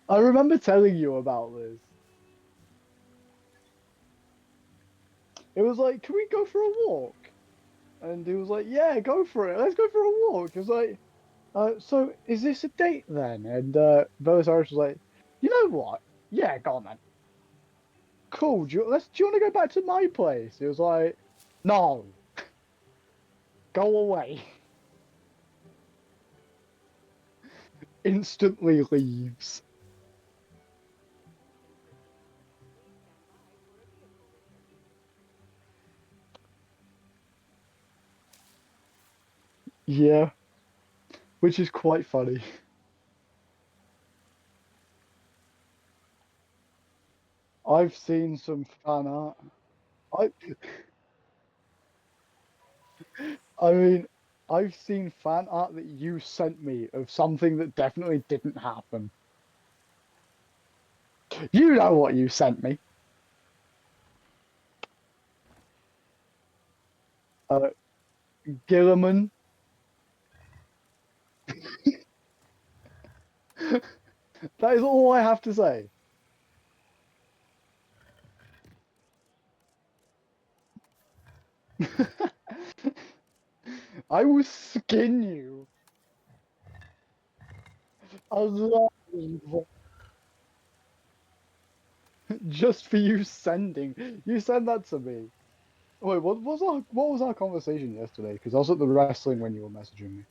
I remember telling you about this. It was like, can we go for a walk? And he was like, yeah, go for it. Let's go for a walk. It was like, so is this a date then? And Belisarius was like, you know what? Yeah, go on then. Cool. Do you want to go back to my place? He was like, no, go away. Instantly leaves. Yeah, which is quite funny. I've seen some fan art. I, I mean, I've seen fan art that you sent me of something that definitely didn't happen. You know what you sent me. Uh, Gilliman. That is all I have to say. I will skin you alive just for you sending. You sent that to me. Wait, what was our conversation yesterday? Because I was at the wrestling when you were messaging me.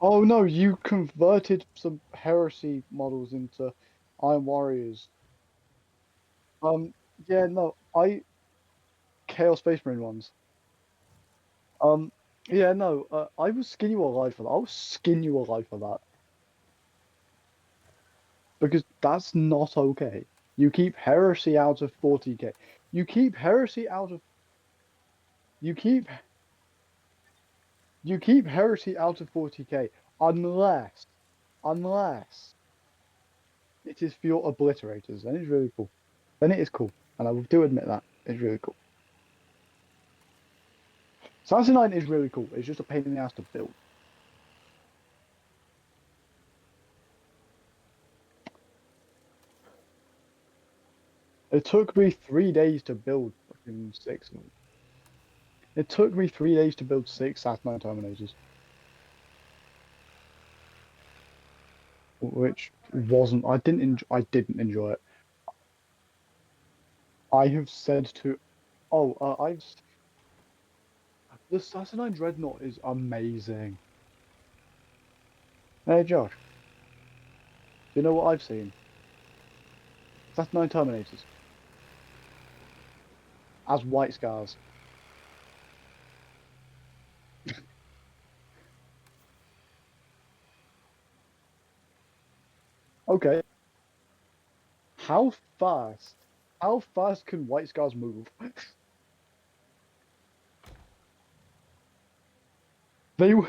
Oh no, you converted some heresy models into Iron Warriors. Yeah, no, Chaos Space Marine ones. Yeah, no, I will skin you alive for that. I'll skin you alive for that. Because that's not okay. You keep heresy out of 40k. You keep heresy out of you keep you keep heresy out of 40k unless it is for your obliterators. Then it's really cool. Then it is cool. And I do admit that. It's really cool. Assassin 9 is really cool. It's just a pain in the ass to build. It took me 3 days to build fucking 6 of them. It took me 3 days to build 6 Saturn Terminators. Which wasn't I didn't enjoy it. I have said to the Saturn 9 Dreadnought is amazing. Hey Josh, do you know what I've seen? Saturn 9 Terminators. As White Scars. Okay. How fast? How fast can White Scars move? They were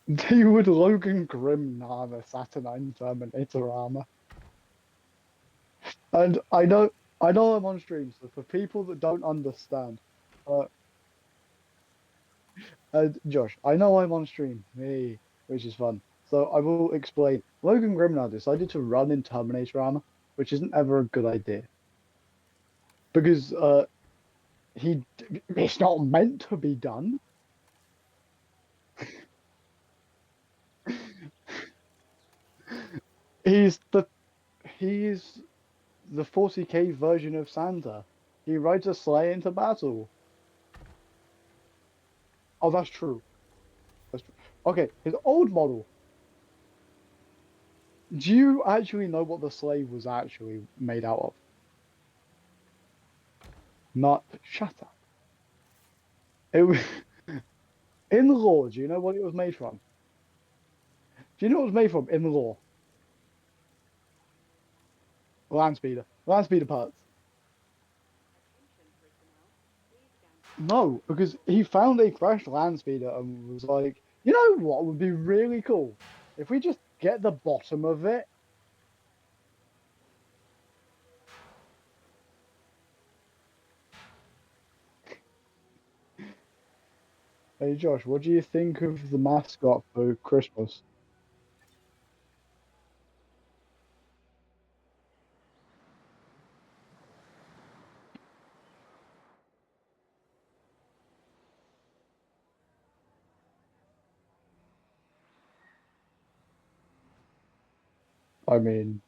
they would Logan Grimnar the Saturnine Terminator armor. And I know I'm on stream, so for people that don't understand, uh, Josh, I know I'm on stream, me, which is fun. So I will explain. Logan Grimnar decided to run in Terminator armor, which isn't ever a good idea. Because it's not meant to be done. He's the he's the 40k version of Santa. He rides a sleigh into battle. Oh, that's true. That's true. Okay, his old model. Do you actually know what the sleigh was actually made out of? Not shut up. It was in lore. Do you know what it was made from? Do you know what it was made from in lore? Landspeeder. Landspeeder parts. No, because he found a crashed Landspeeder and was like, you know what would be really cool? If we just get the bottom of it. Hey Josh, what do you think of the mascot for Christmas? I mean,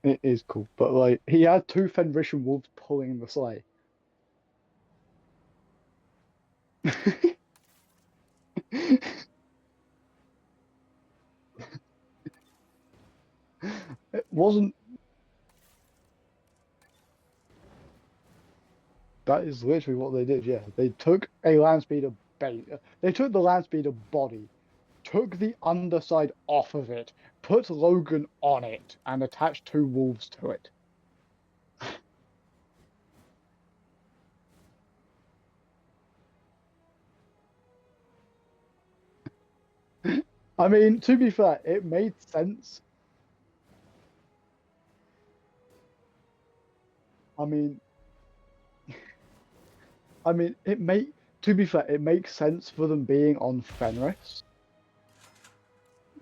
it is cool, but like he had two Fenrisian wolves pulling the sleigh. It wasn't. That is literally what they did. Yeah, they took a Landspeeder base. They took the Landspeeder body, took the underside off of it, put Logan on it, and attached two wolves to it. I mean, to be fair, it made sense. I mean, it made. To be fair, it makes sense for them being on Fenris.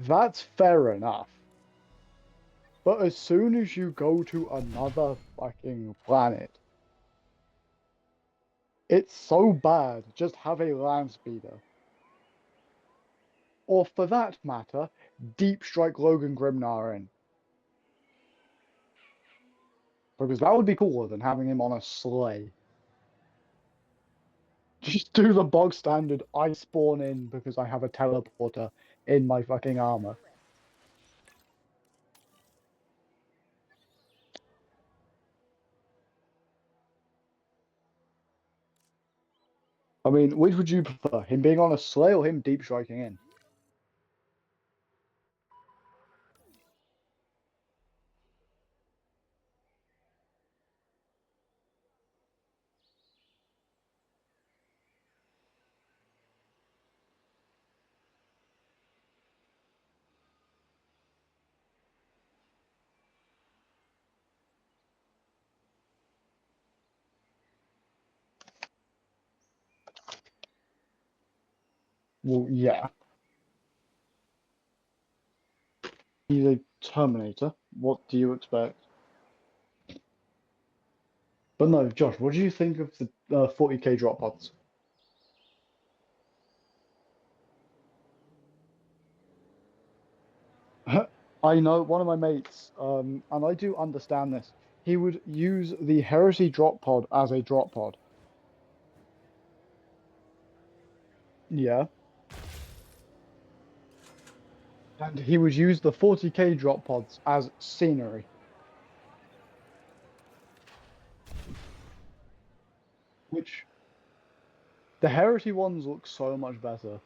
That's fair enough. But as soon as you go to another fucking planet, it's so bad. Just have a land speeder. Or for that matter, deep strike Logan Grimnar in. Because that would be cooler than having him on a sleigh. Just do the bog standard, I spawn in because I have a teleporter in my fucking armor. I mean, which would you prefer? Him being on a sleigh or him deep striking in? Well, yeah. He's a Terminator. What do you expect? But no, Josh, what do you think of the 40k drop pods? I know one of my mates, and I do understand this. He would use the Heresy drop pod as a drop pod. Yeah. And he would use the 40k drop pods as scenery. Which the Heresy ones look so much better.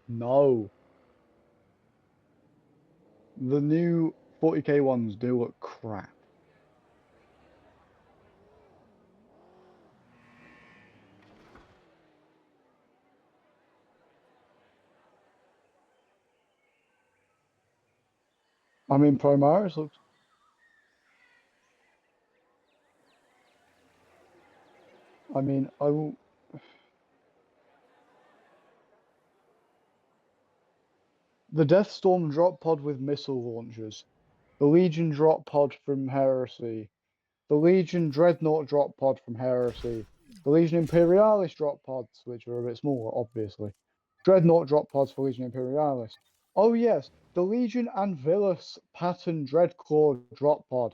No. The new 40k ones do look crap. I mean, Primaris looks. I mean, I will. The Deathstorm drop pod with missile launchers. The Legion drop pod from Heresy. The Legion Dreadnought drop pod from Heresy. The Legion Imperialis drop pods, which are a bit smaller, obviously. Dreadnought drop pods for Legion Imperialis. Oh yes, the Legion Anvilus pattern Dreadclaw drop pod.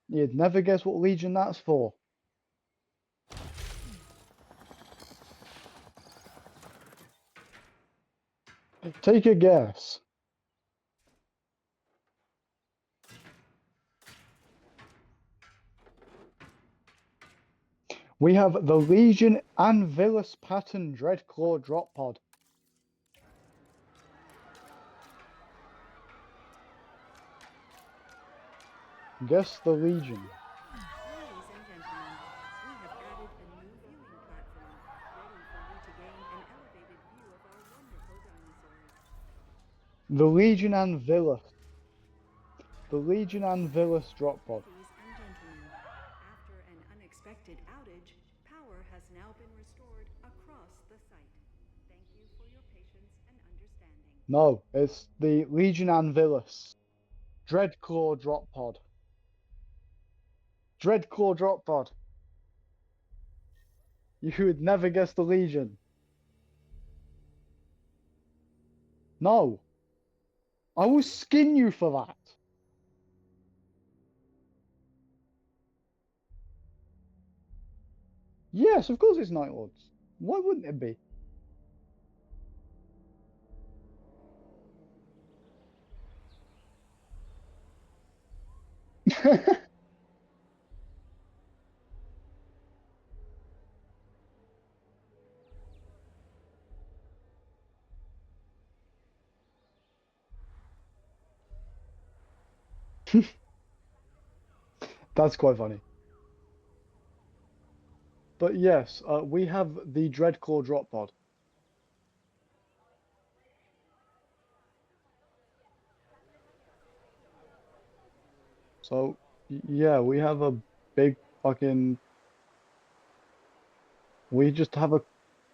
You'd never guess what Legion that's for. Take a guess. We have the Legion Anvilus pattern Dreadclaw drop pod. Guess the Legion. Ladies and gentlemen, we have added a new viewing platform, ready for you to gain an elevated view of our wonderful dinosaurs. The Legion Anvilus. The Legion Anvilus drop pod. Ladies and gentlemen, after an unexpected outage, power has now been restored across the site. Thank you for your patience and understanding. No, it's the Legion Anvilus. Dreadclaw drop pod. Dreadclaw drop pod. You would never guess the Legion. No. I will skin you for that. Yes, of course it's Night Lords. Why wouldn't it be? That's quite funny. But yes, we have the Dreadclaw drop pod. So, yeah, we have a big fucking. We just have a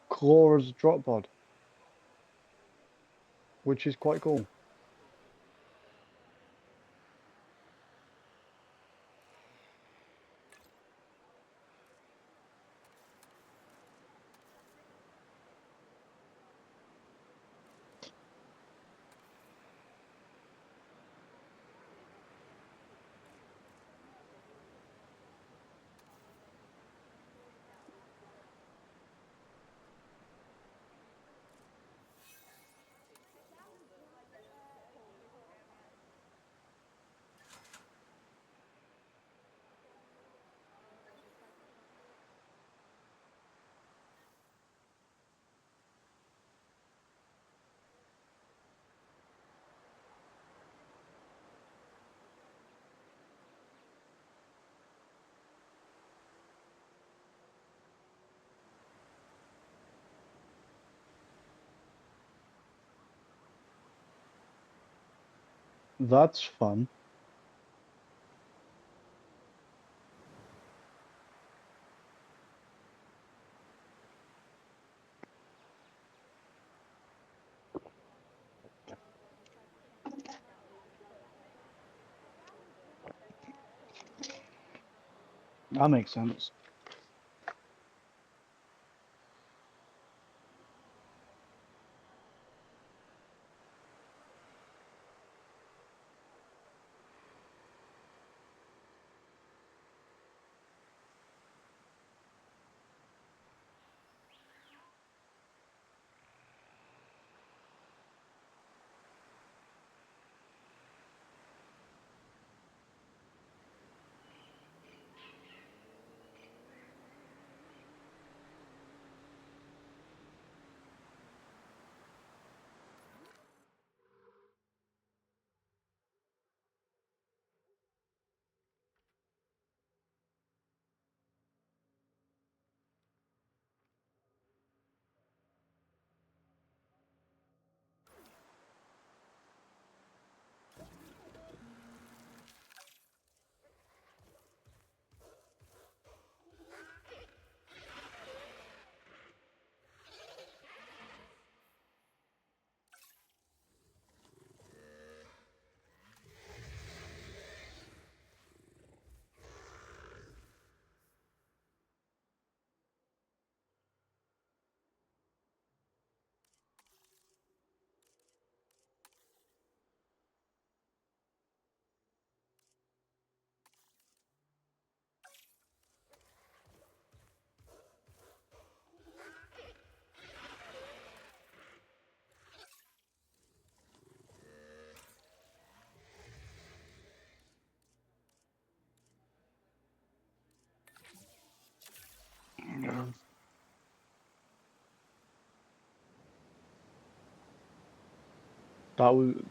claw as a drop pod, which is quite cool. That's fun. That makes sense.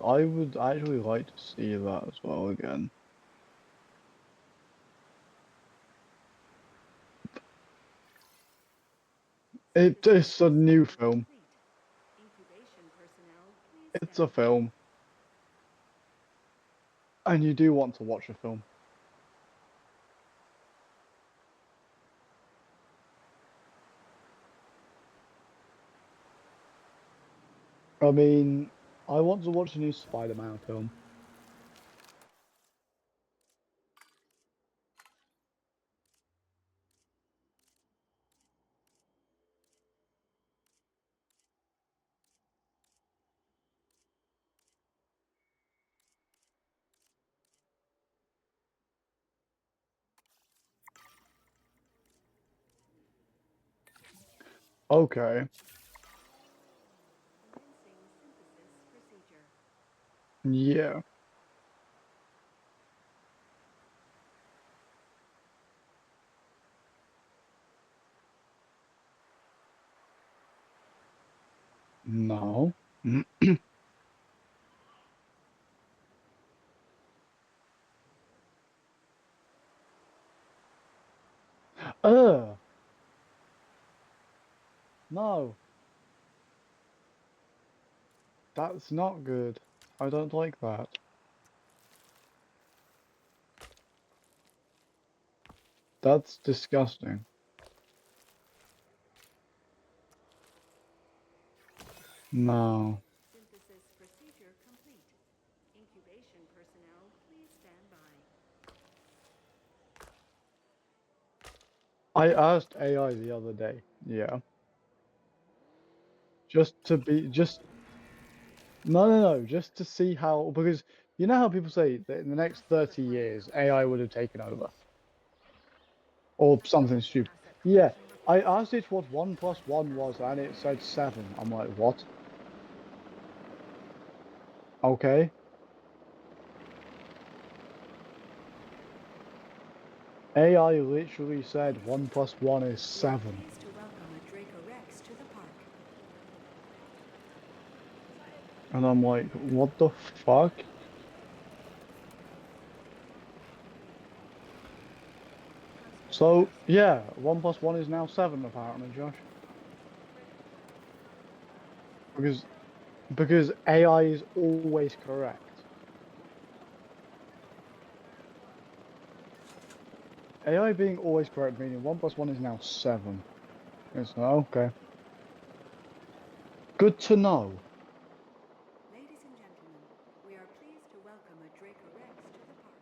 I would actually like to see that as well again. It's a new film. Incubation personnel, please It's a stand by. film. And you do want to watch a film. I mean, I want to watch a new Spider-Man film. Okay. Commencing synthesis procedure. Yeah. No. Ugh. No. That's not good. I don't like that. That's disgusting. No. Synthesis procedure complete. Incubation personnel, please stand by. I asked AI the other day. Yeah. Just no, just to see how, because you know how people say that in the next 30 years AI would have taken over or something stupid. Yeah. I asked it what 1 plus 1 was and it said 7. I'm like, what? Okay. AI literally said 1 plus 1 is We are 7. pleased to welcome a Draco Rex to the park. And I'm like, what the fuck? So, yeah, 1 plus 1 is now 7 apparently, Josh. Because AI is always correct. AI being always correct, meaning 1 plus 1 is now 7. It's okay. Good to know. Ladies and gentlemen, we are pleased to welcome a Dracorex to the park.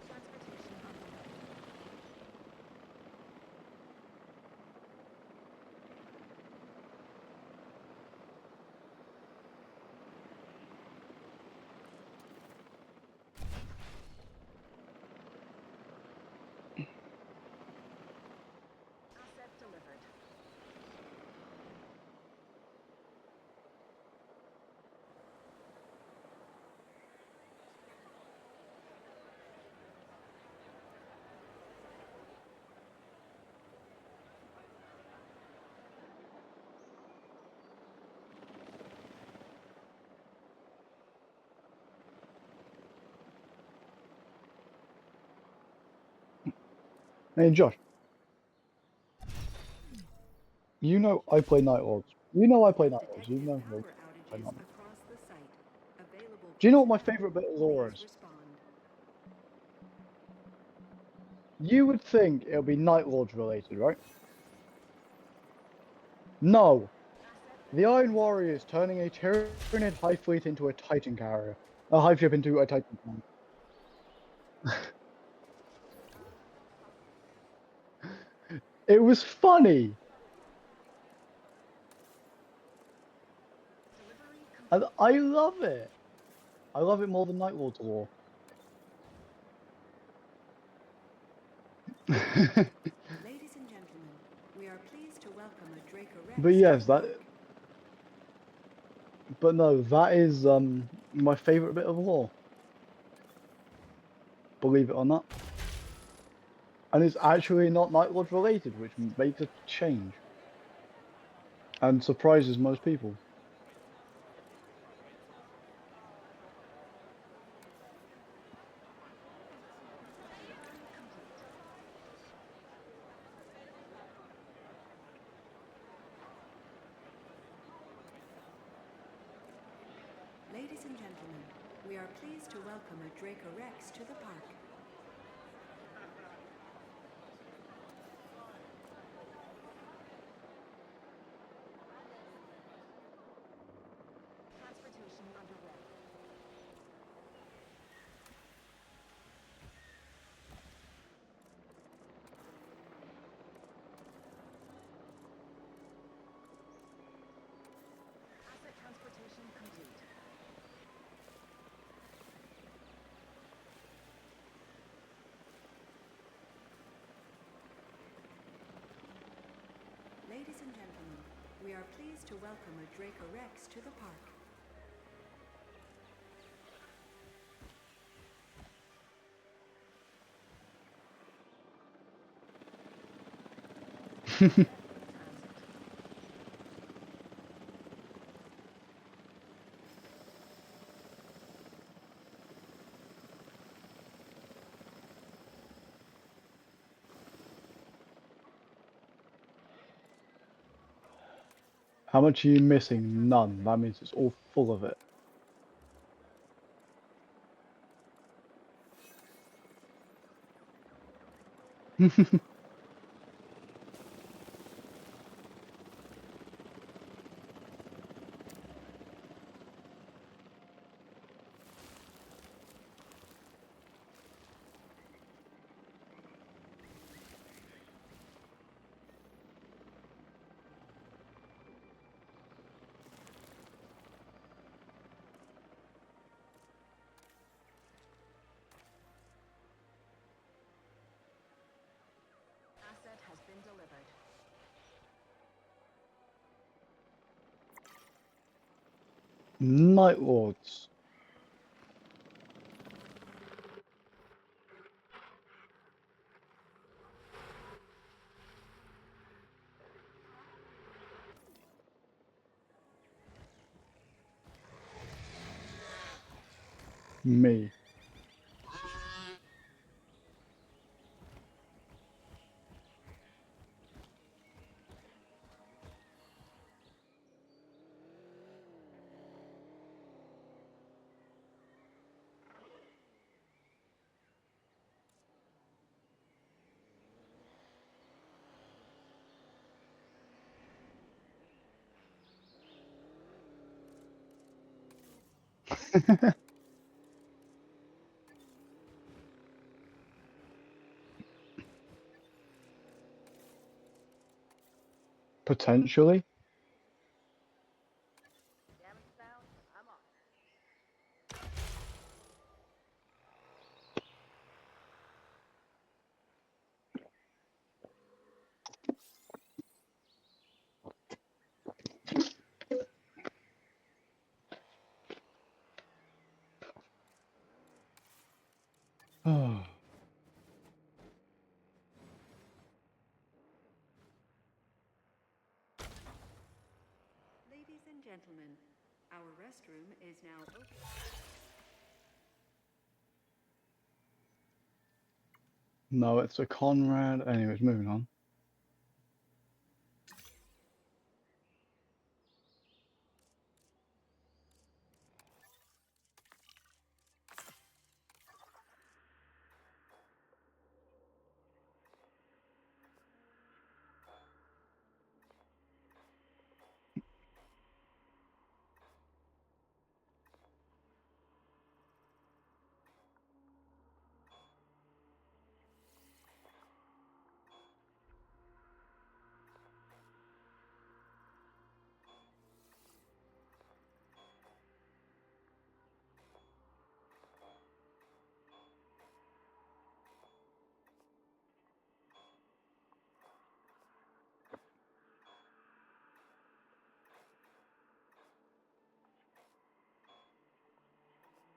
Transportation underway. Asset delivered. Hey, Josh. You know I play Night Lords. You know I play Night Lords. You know Power I play outages Night Lords. across the site. Available Do you know what my personnel, favourite bit of lore please is? respond. You would think it'll be Night Lords related, right? No. The Iron Warrior is turning a Tyranid Hive Fleet into a Titan carrier. A Hive Ship into a Titan carrier. It was funny. And I love it. I love it more than Night Lord's lore. Ladies and gentlemen, we are pleased to welcome a Dracorex But yes, to the that. park. But no, that is my favorite bit of lore. Believe it or not. And it's actually not Night Lord related, which makes a change. And surprises most people. Ladies and gentlemen, we are pleased to welcome a Dracorex to the park. Transportation underway. Asset transportation complete. Ladies and gentlemen, we are pleased to welcome a Dracorex to the park. How much are you missing? None. That means it's all full of it. Asset has been delivered. Night Lords. Me. Potentially. Oh. Ladies and gentlemen, our restroom is now open. No, it's a Conrad. Anyways, moving on.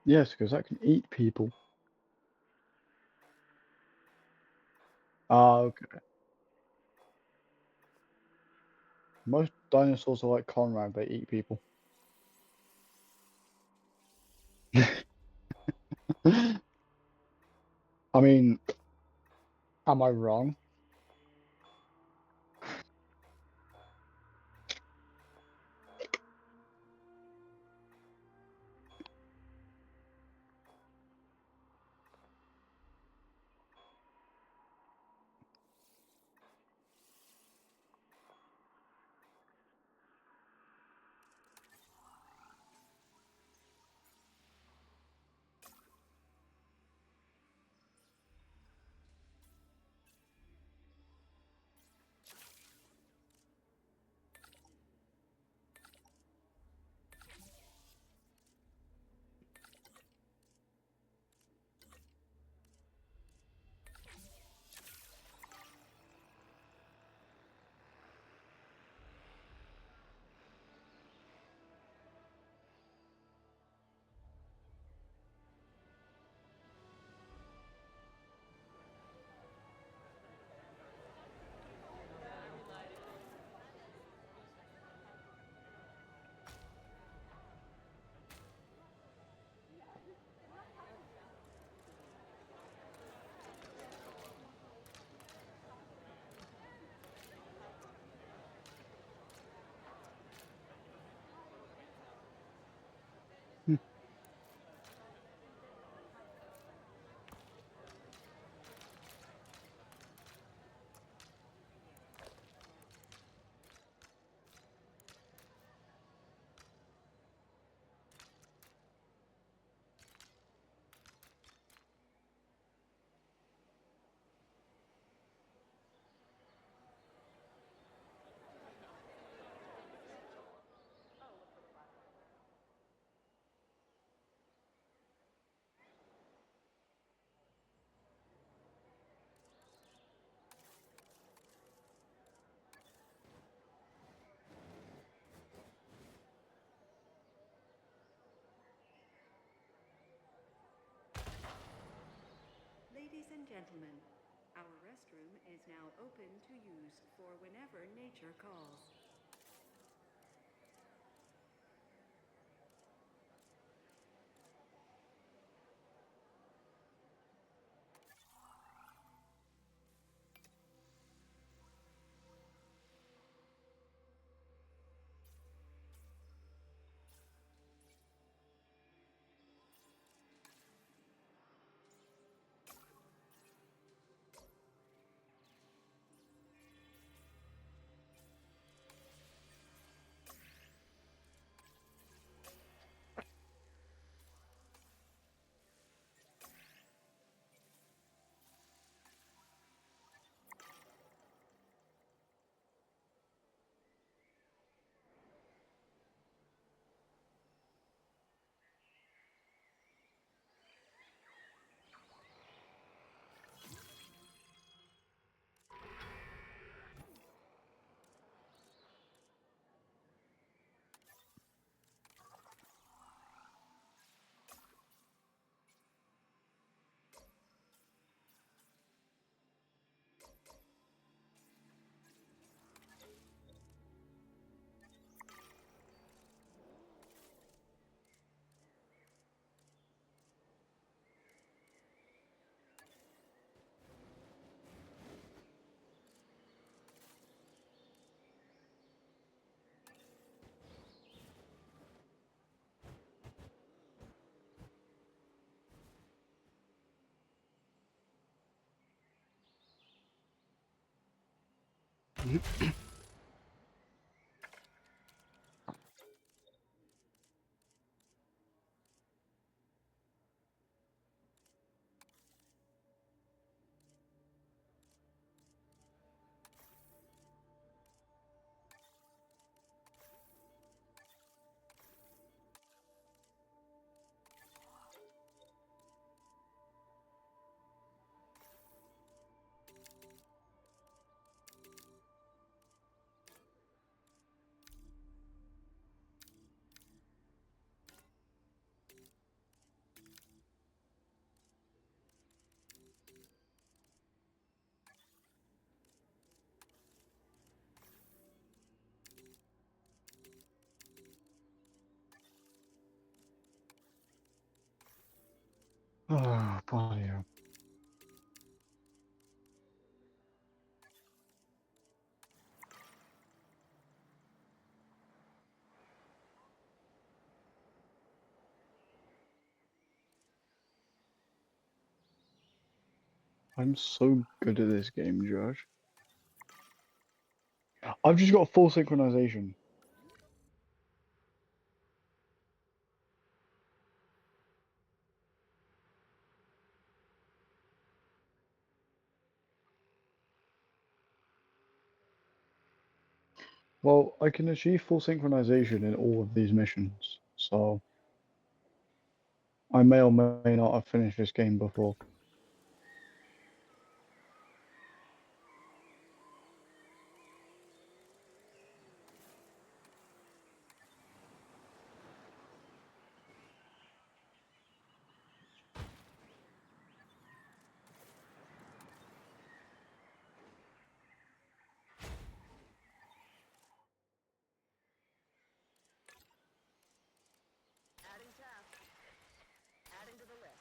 Yes, because that can eat people. Ah, okay. Most dinosaurs are like Conrad, they eat people. I mean, am I wrong? Hmm. Ladies and gentlemen, our restroom is now open to use for whenever nature calls. Oh, bloody hell. I'm so good at this game, Josh. I've just got full synchronization. Well, I can achieve full synchronization in all of these missions, so I may or may not have finished this game before. Adding task. Adding to the list.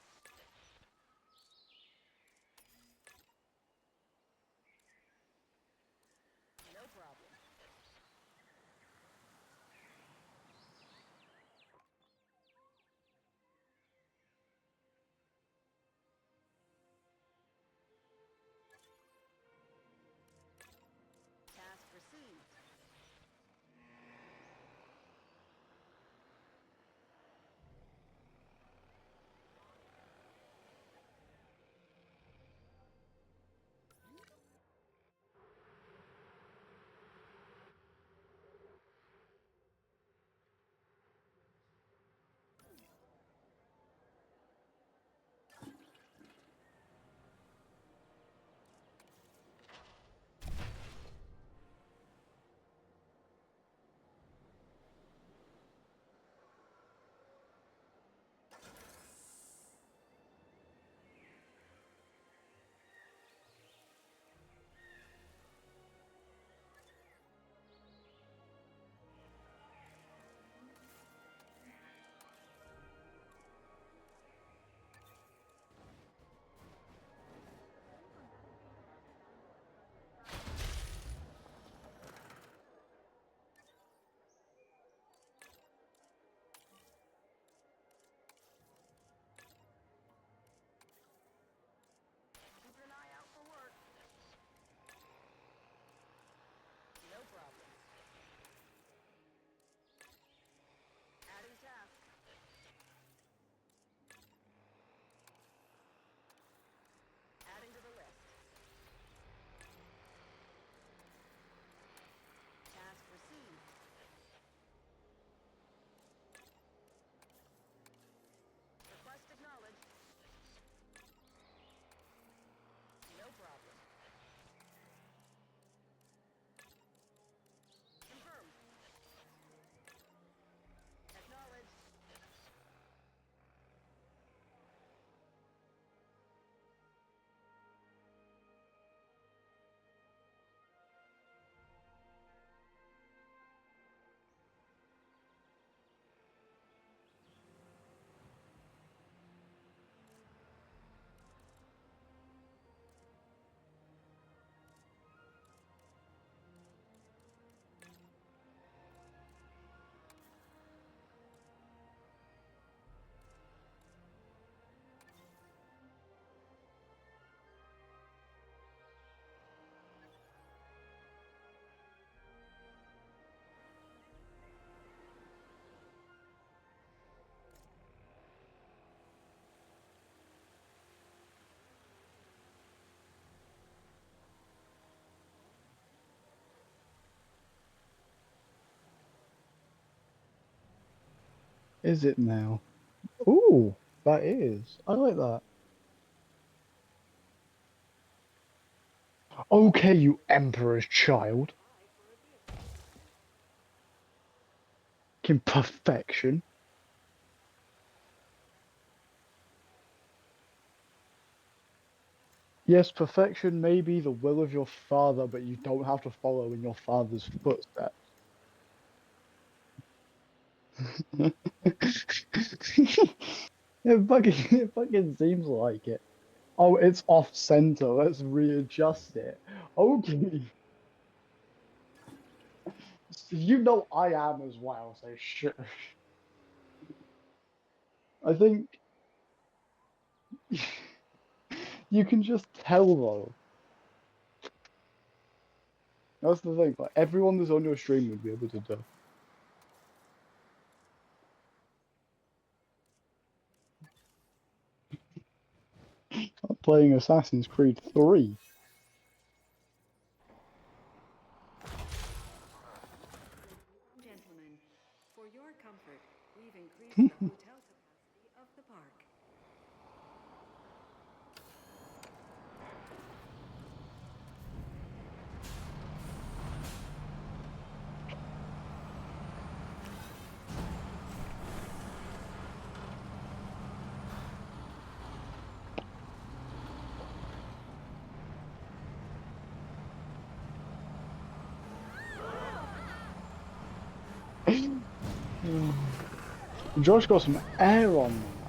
Is it now? Ooh, that is. I like that. Okay, you Emperor's child. In perfection. Yes, perfection may be the will of your father, but you don't have to follow in your father's footsteps. It fucking seems like it. Oh, it's off center. Let's readjust it. Okay. You know I am as well, so sure. I think you can just tell though. That's the thing. Like everyone that's on your stream would be able to do. I'm playing Assassin's Creed 3. Gentlemen, for your comfort, we've increased the hotel capacity of the park. Josh got some air on that.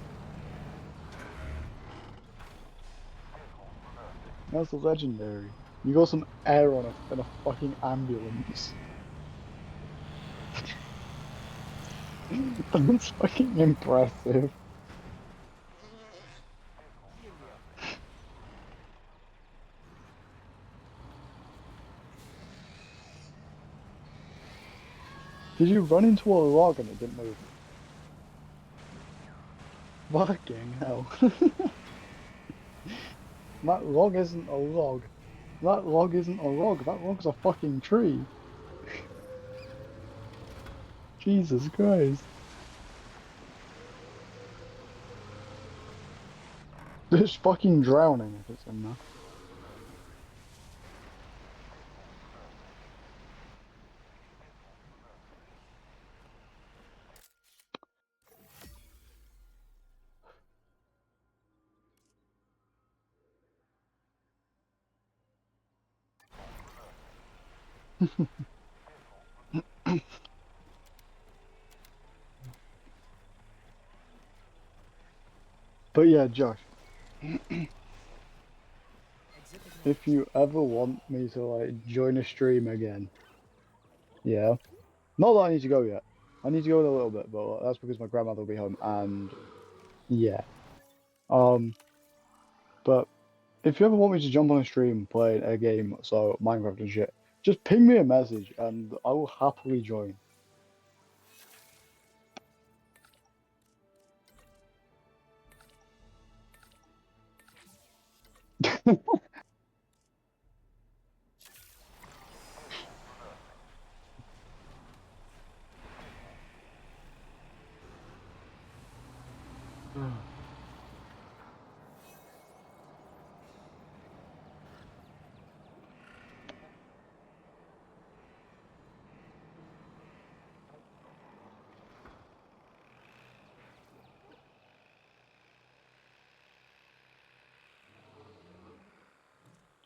That's legendary. You got some air on a fucking ambulance. That's fucking impressive. Did you run into a log and it didn't move? Fucking hell. That log isn't a log. That log isn't a log. That log's a fucking tree. Jesus Christ. It's fucking drowning if it's in there. But yeah, Josh, if you ever want me to like join a stream again, yeah. Not that I need to go yet. I need to go in a little bit, but that's because my grandmother will be home and yeah. Um, but if you ever want me to jump on a stream playing a game, so Minecraft and shit, just ping me a message and I will happily join.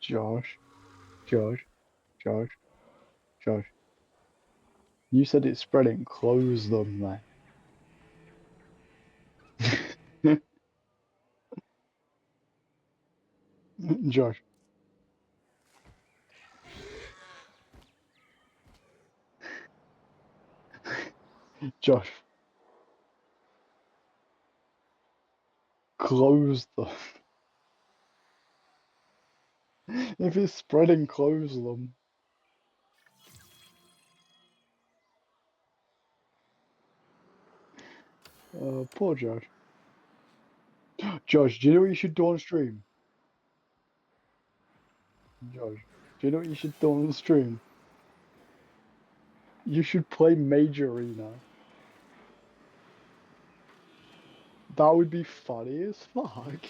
Josh, Josh, Josh, Josh. You said it's spreading. Close them, man. Josh, Josh, close them. If it's spreading, close them. Poor Josh. Josh, do you know what you should do on stream? Josh, do you know what you should do on stream? You should play Mage Arena. That would be funny as fuck.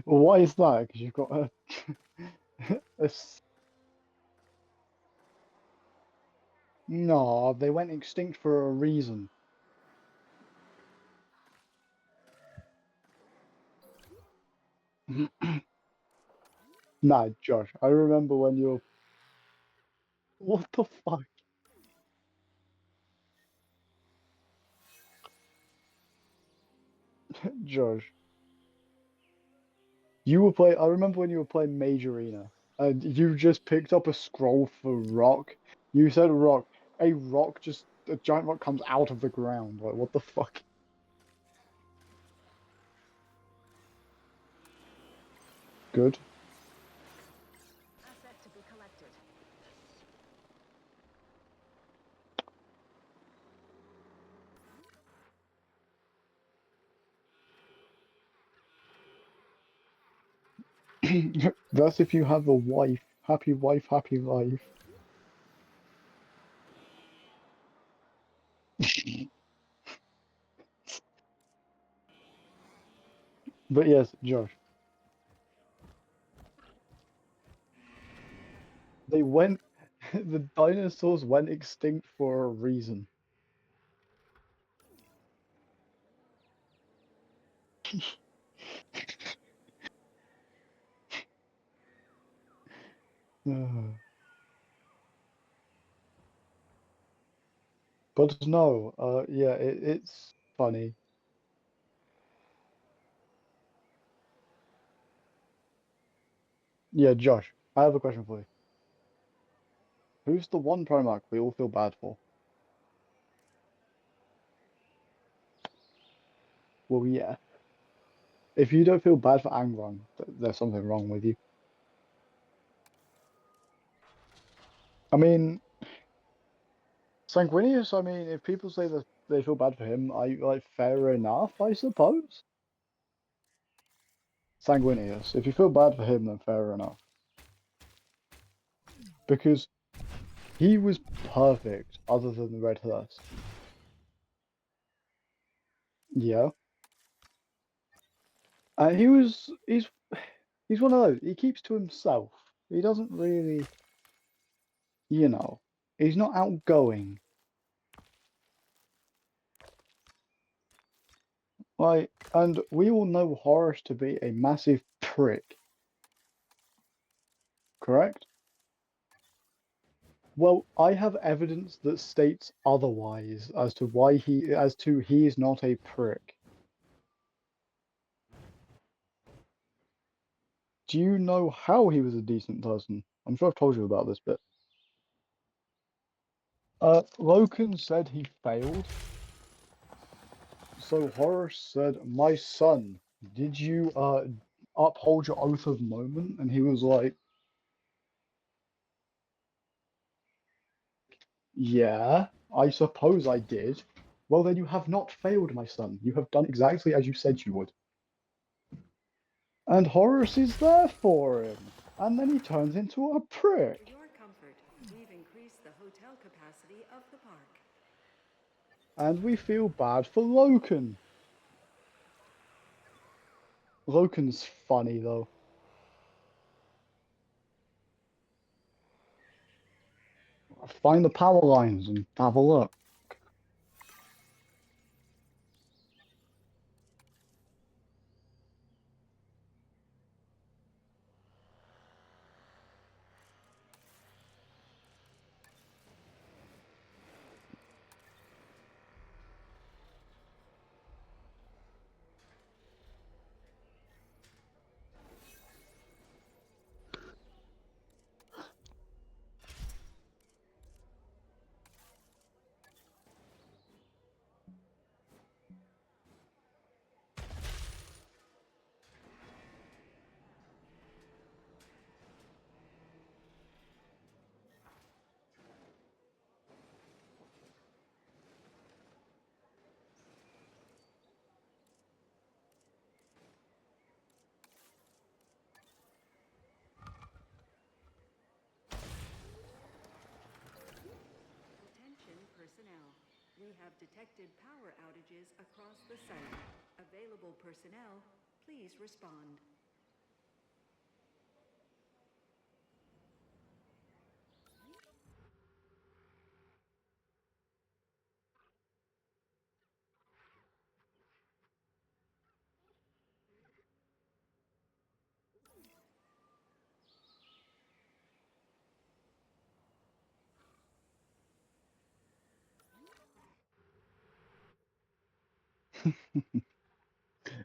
Well, why is that? Because you've got a. No, they went extinct for a reason. Nah, Josh, I remember when you're. What the fuck? Josh, you were playing. I remember when you were playing Majorina, and you just picked up a scroll for rock. You said rock. A rock just. A giant rock comes out of the ground. Like, what the fuck? Good. Asset to be collected. That's if you have a wife. Happy wife, happy life. But yes, Josh, they went. The dinosaurs went extinct for a reason. But no, yeah, it's funny. Yeah, Josh, I have a question for you. Who's the one Primarch we all feel bad for? Well, yeah. If you don't feel bad for Angrang, there's something wrong with you. I mean, Sanguinius, I mean, if people say that they feel bad for him, I like fair enough, I suppose. Sanguinius, if you feel bad for him, then fair enough. Because he was perfect, other than the Red Hearse. Yeah. And he's one of those. He keeps to himself. He doesn't really, you know, he's not outgoing. Like, and we all know Horus to be a massive prick, correct? Well, I have evidence that states otherwise as to he is not a prick. Do you know how he was a decent person? I'm sure I've told you about this bit. Loken said he failed. So Horus said, "My son, did you uphold your oath of moment?" And he was like, "Yeah, I suppose I did." Well, then you have not failed, my son. You have done exactly as you said you would. And Horus is there for him. And then he turns into a For prick. your comfort, we've increased the hotel capacity of the park. And we feel bad for Loken. Loken's funny, though. Find the power lines and have a look. We have detected power outages across the site. Available personnel, please respond.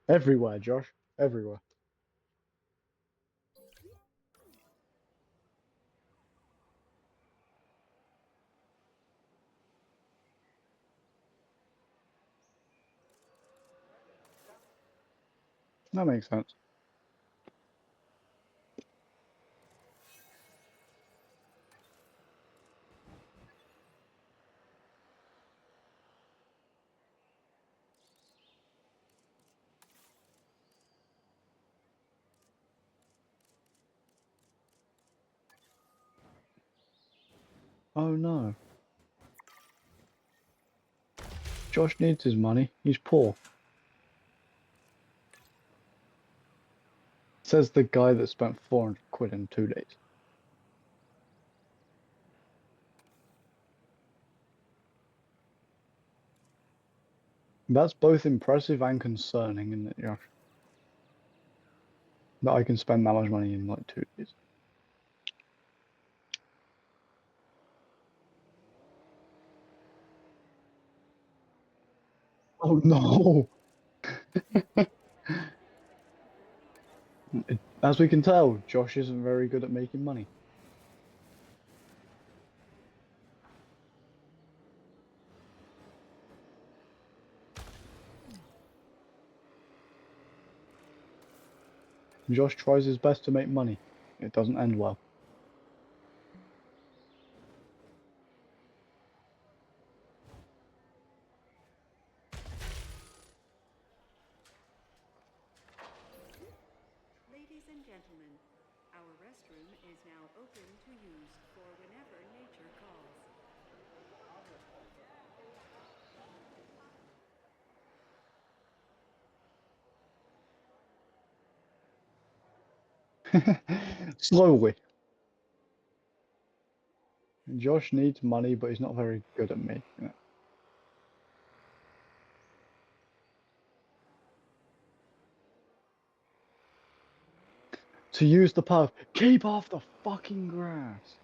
Everywhere, Josh. Everywhere. That makes sense. Oh no. Josh needs his money. He's poor. Says the guy that spent 400 quid in 2 days. That's both impressive and concerning, isn't it, Josh? That I can spend that much money in like 2 days. Oh no! As we can tell, Josh isn't very good at making money. Josh tries his best to make money. It doesn't end well. Ladies and gentlemen, our restroom is now open to use for whenever nature calls. Slowly. Josh needs money, but he's not very good at making it. To use the path, keep off the fucking grass.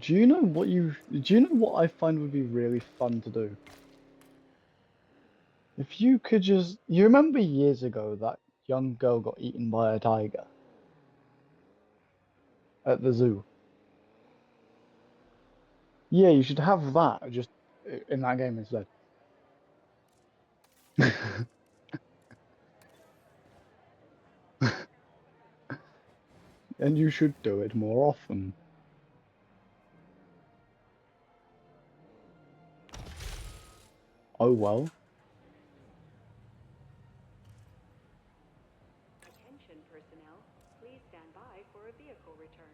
Do you know what I find would be really fun to do? If you could just, you remember years ago that young girl got eaten by a tiger at the zoo? Yeah, you should have that just in that game instead. And you should do it more often. Oh well. Attention personnel, please stand by for a vehicle return.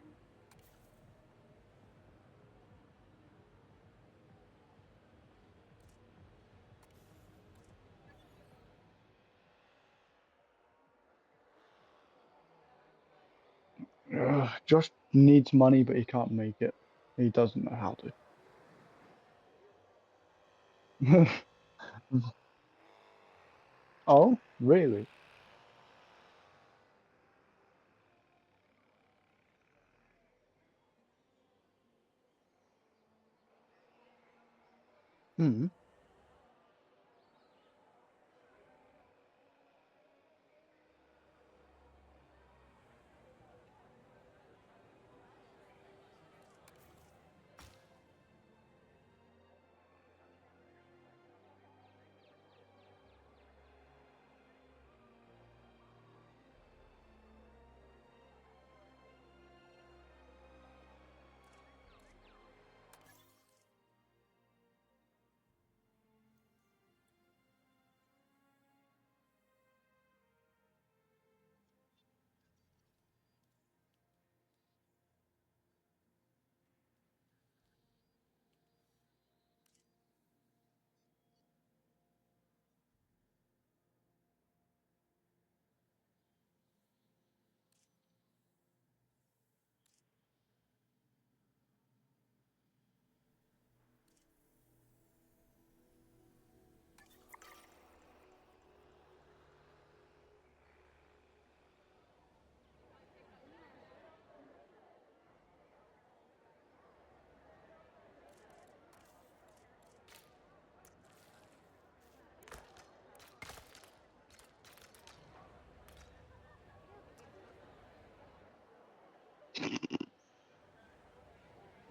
Josh needs money, but he can't make it. He doesn't know how to. Oh, really? Hmm.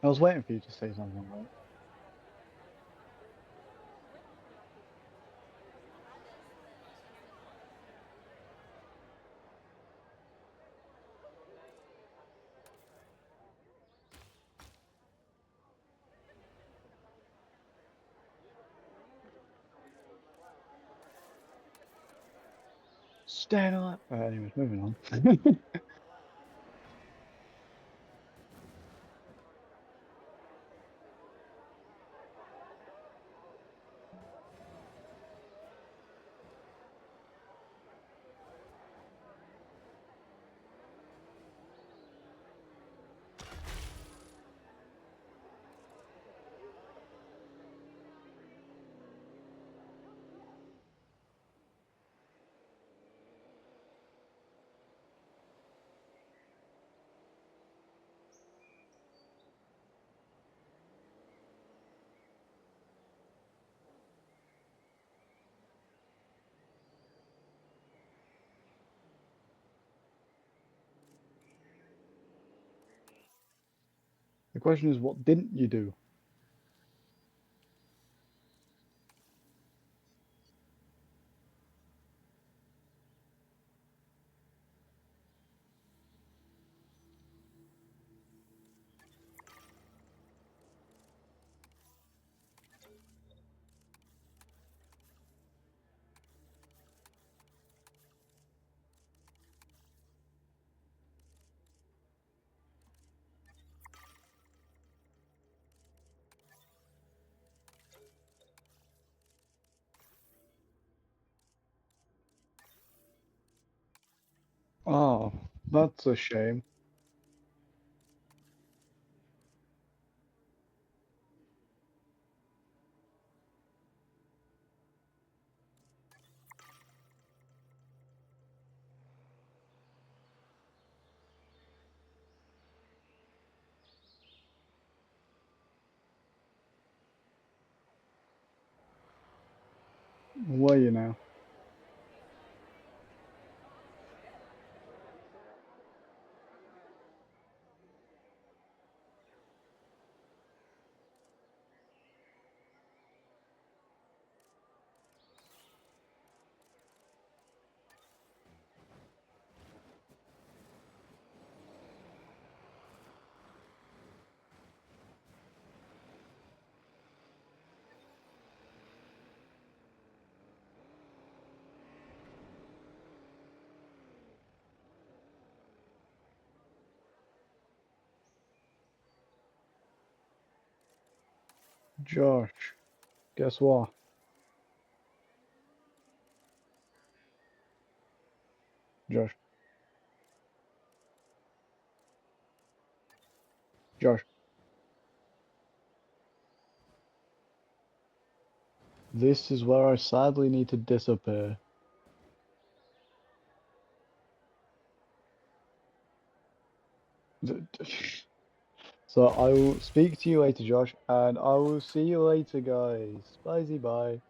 I was waiting for you to say something, right? Staying alive. Anyways, moving on. The question is, what didn't you do? Oh, that's a shame. Were you now? Josh, guess what? Josh, Josh, this is where I sadly need to disappear. So I will speak to you later, Josh, and I will see you later, guys. Bye.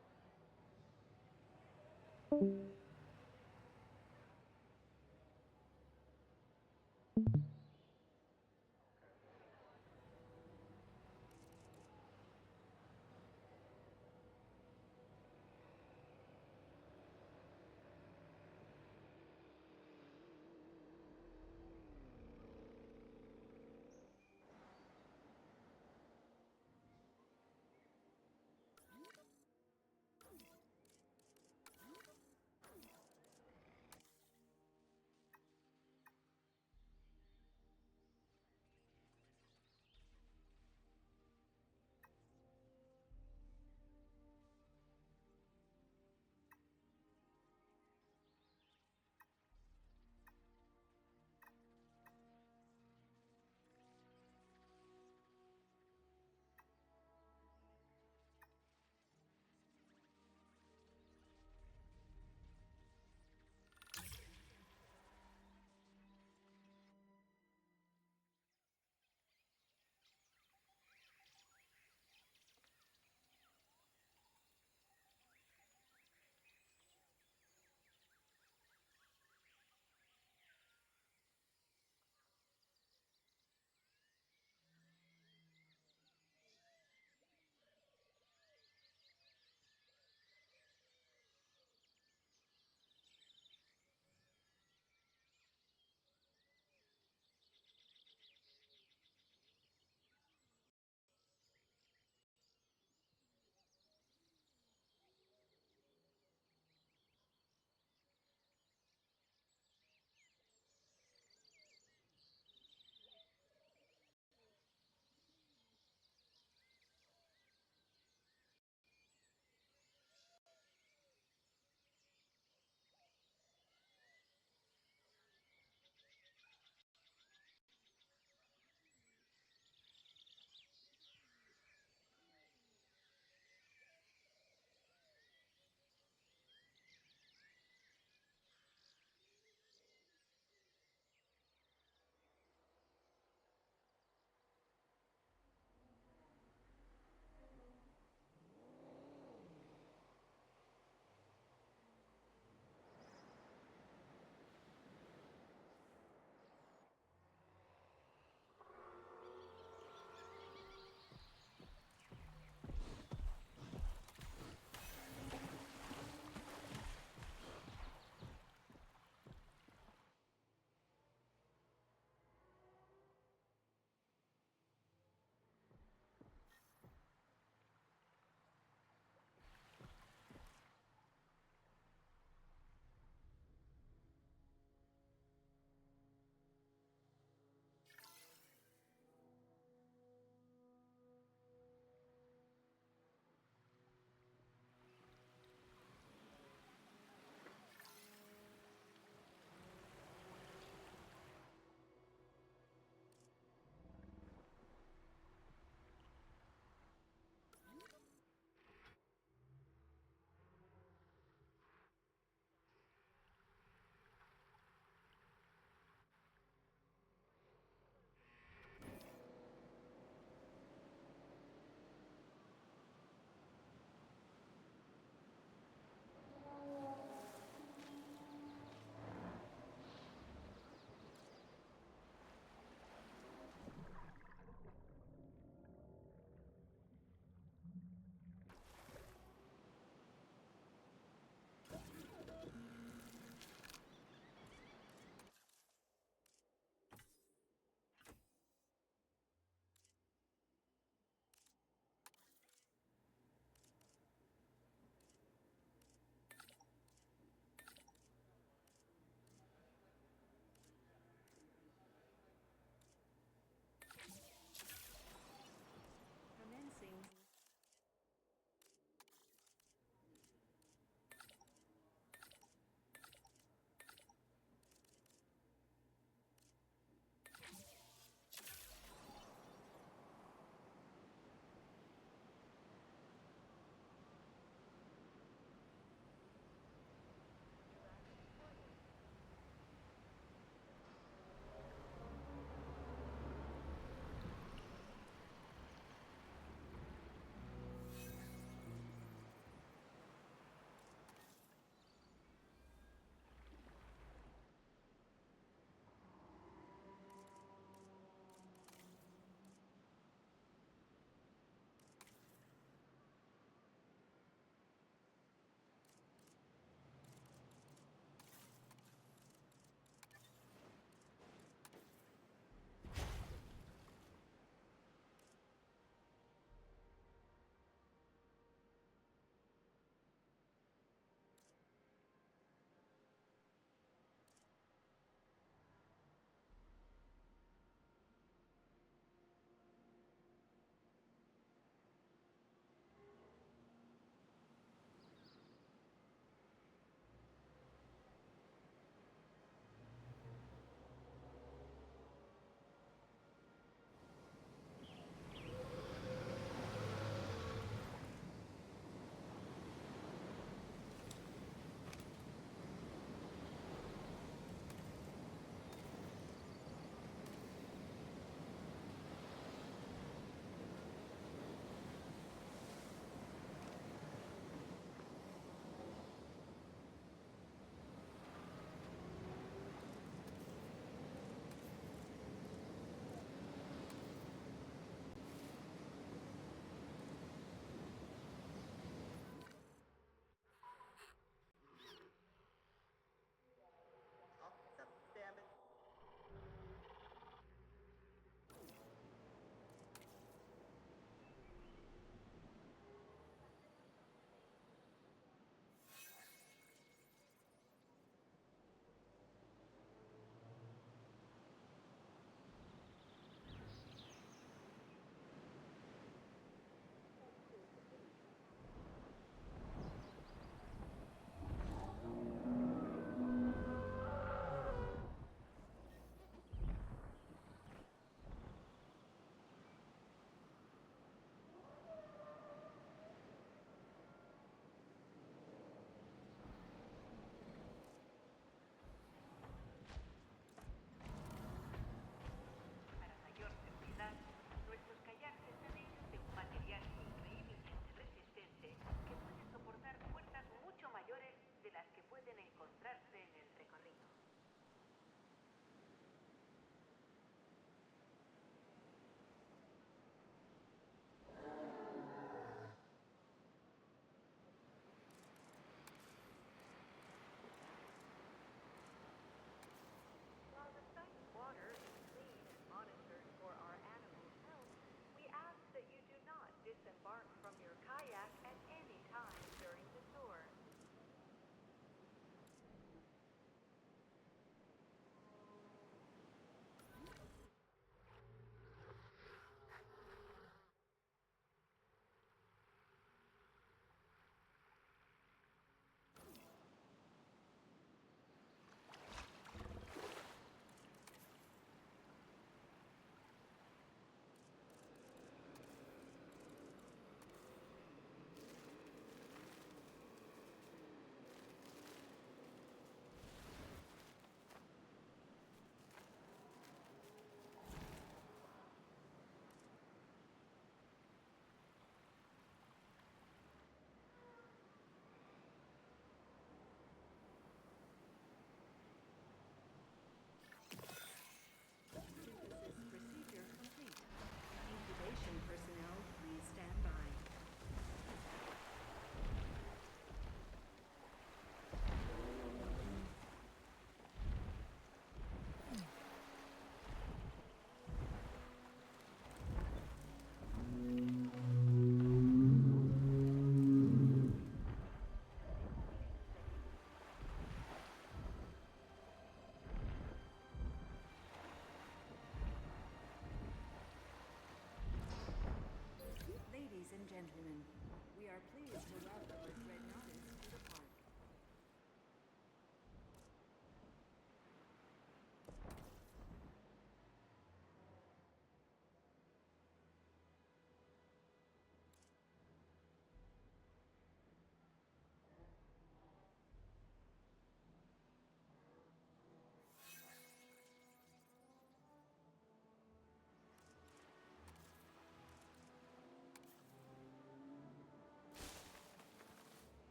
pleased to welcome a Dreadnoughtus to the park.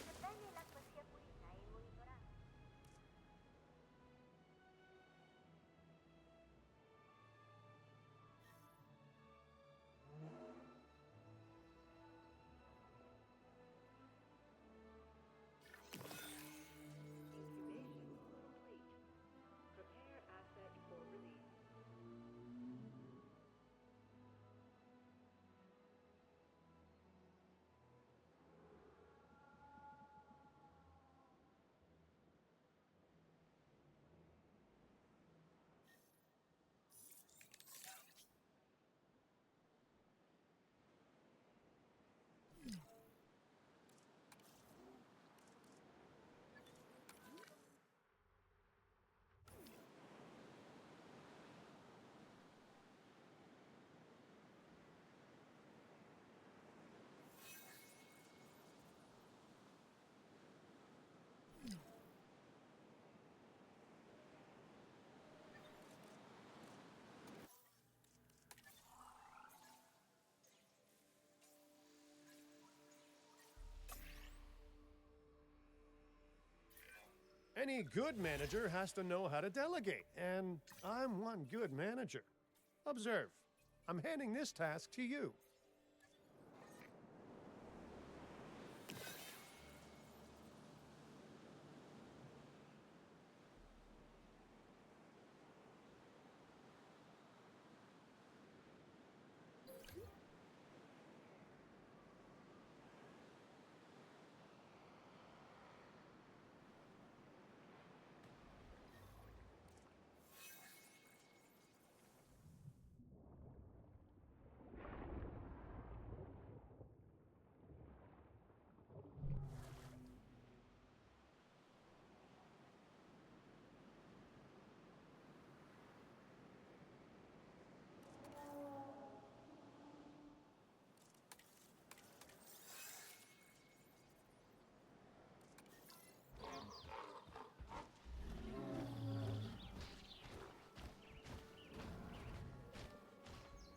Sebbene l'acqua sia pulita e il monitoraggio. Incubation complete. Prepare asset for release. Any good manager has to know how to delegate, and I'm one good manager. Observe. I'm handing this task to you.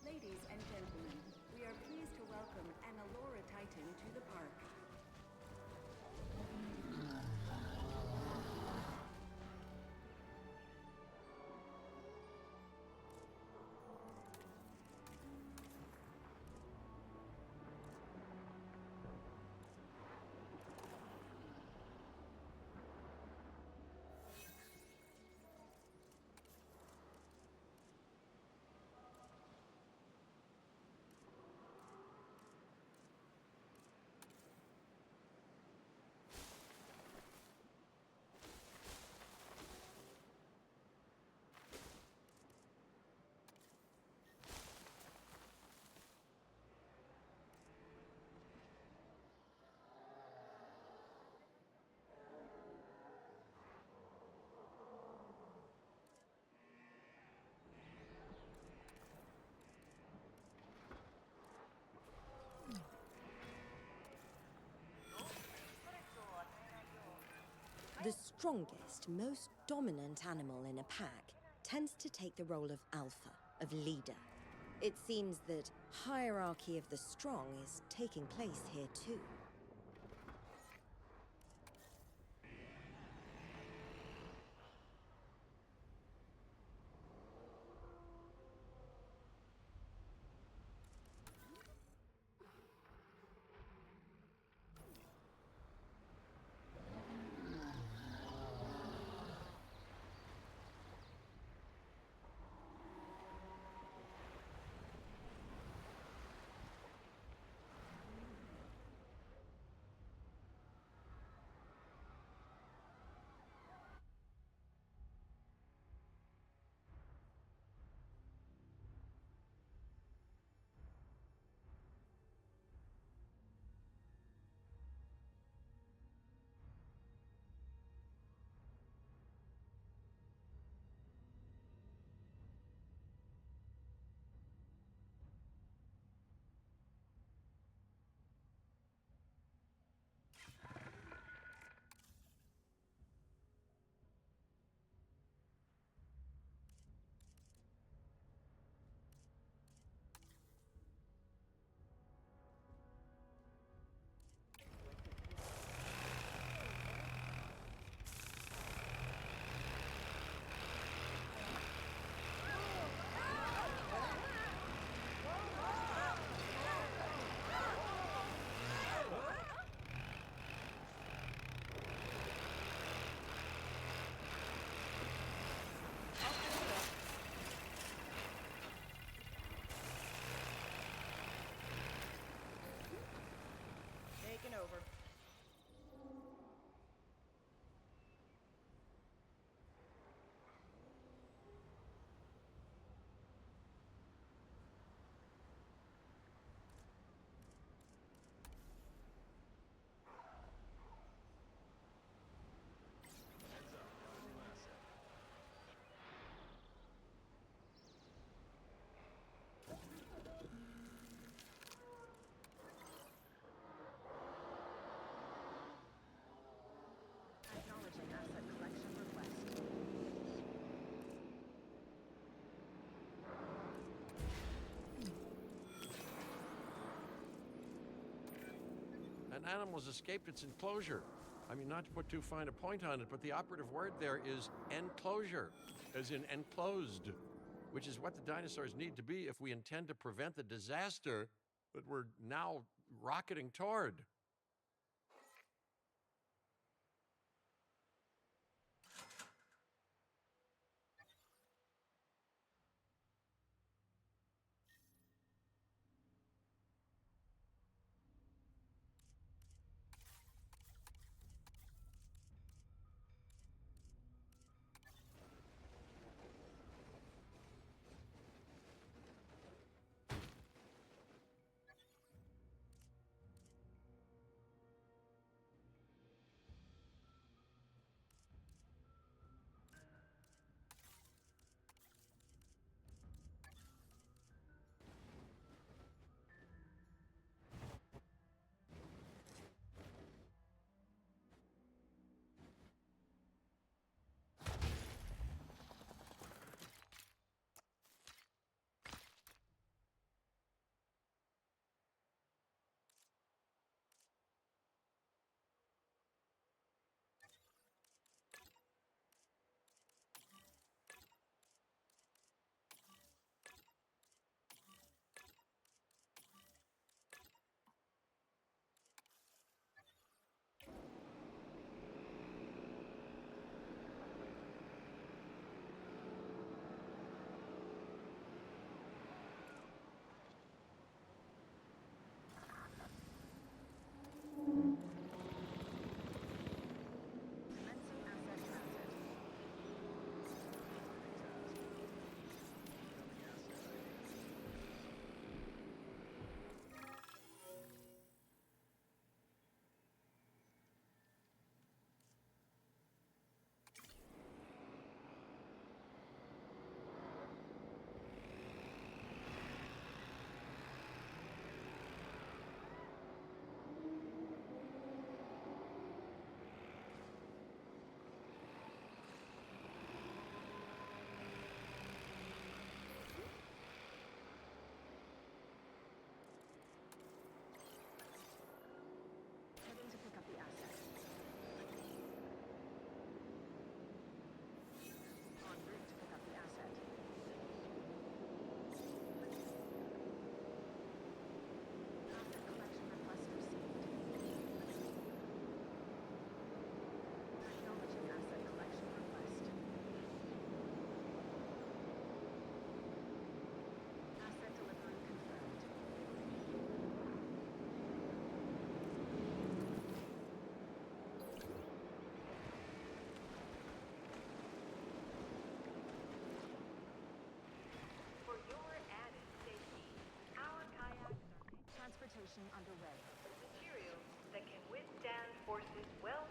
Ladies and gentlemen, we are pleased to welcome an Allura Titan to the park. The strongest, most dominant animal in a pack tends to take the role of alpha, of leader. It seems that hierarchy of the strong is taking place here too. animal has escaped its enclosure. I mean, not to put too fine a point on it, but the operative word there is enclosure, as in enclosed, which is what the dinosaurs need to be if we intend to prevent the disaster that we're now rocketing toward. Commencing asset transit. Heading to pick up the asset. En route to pick up the asset. Asset collection request received. Acknowledging asset collection request. Asset delivery confirmed. For your added safety, our kayaks are made Transportation underway. with materials that can withstand forces well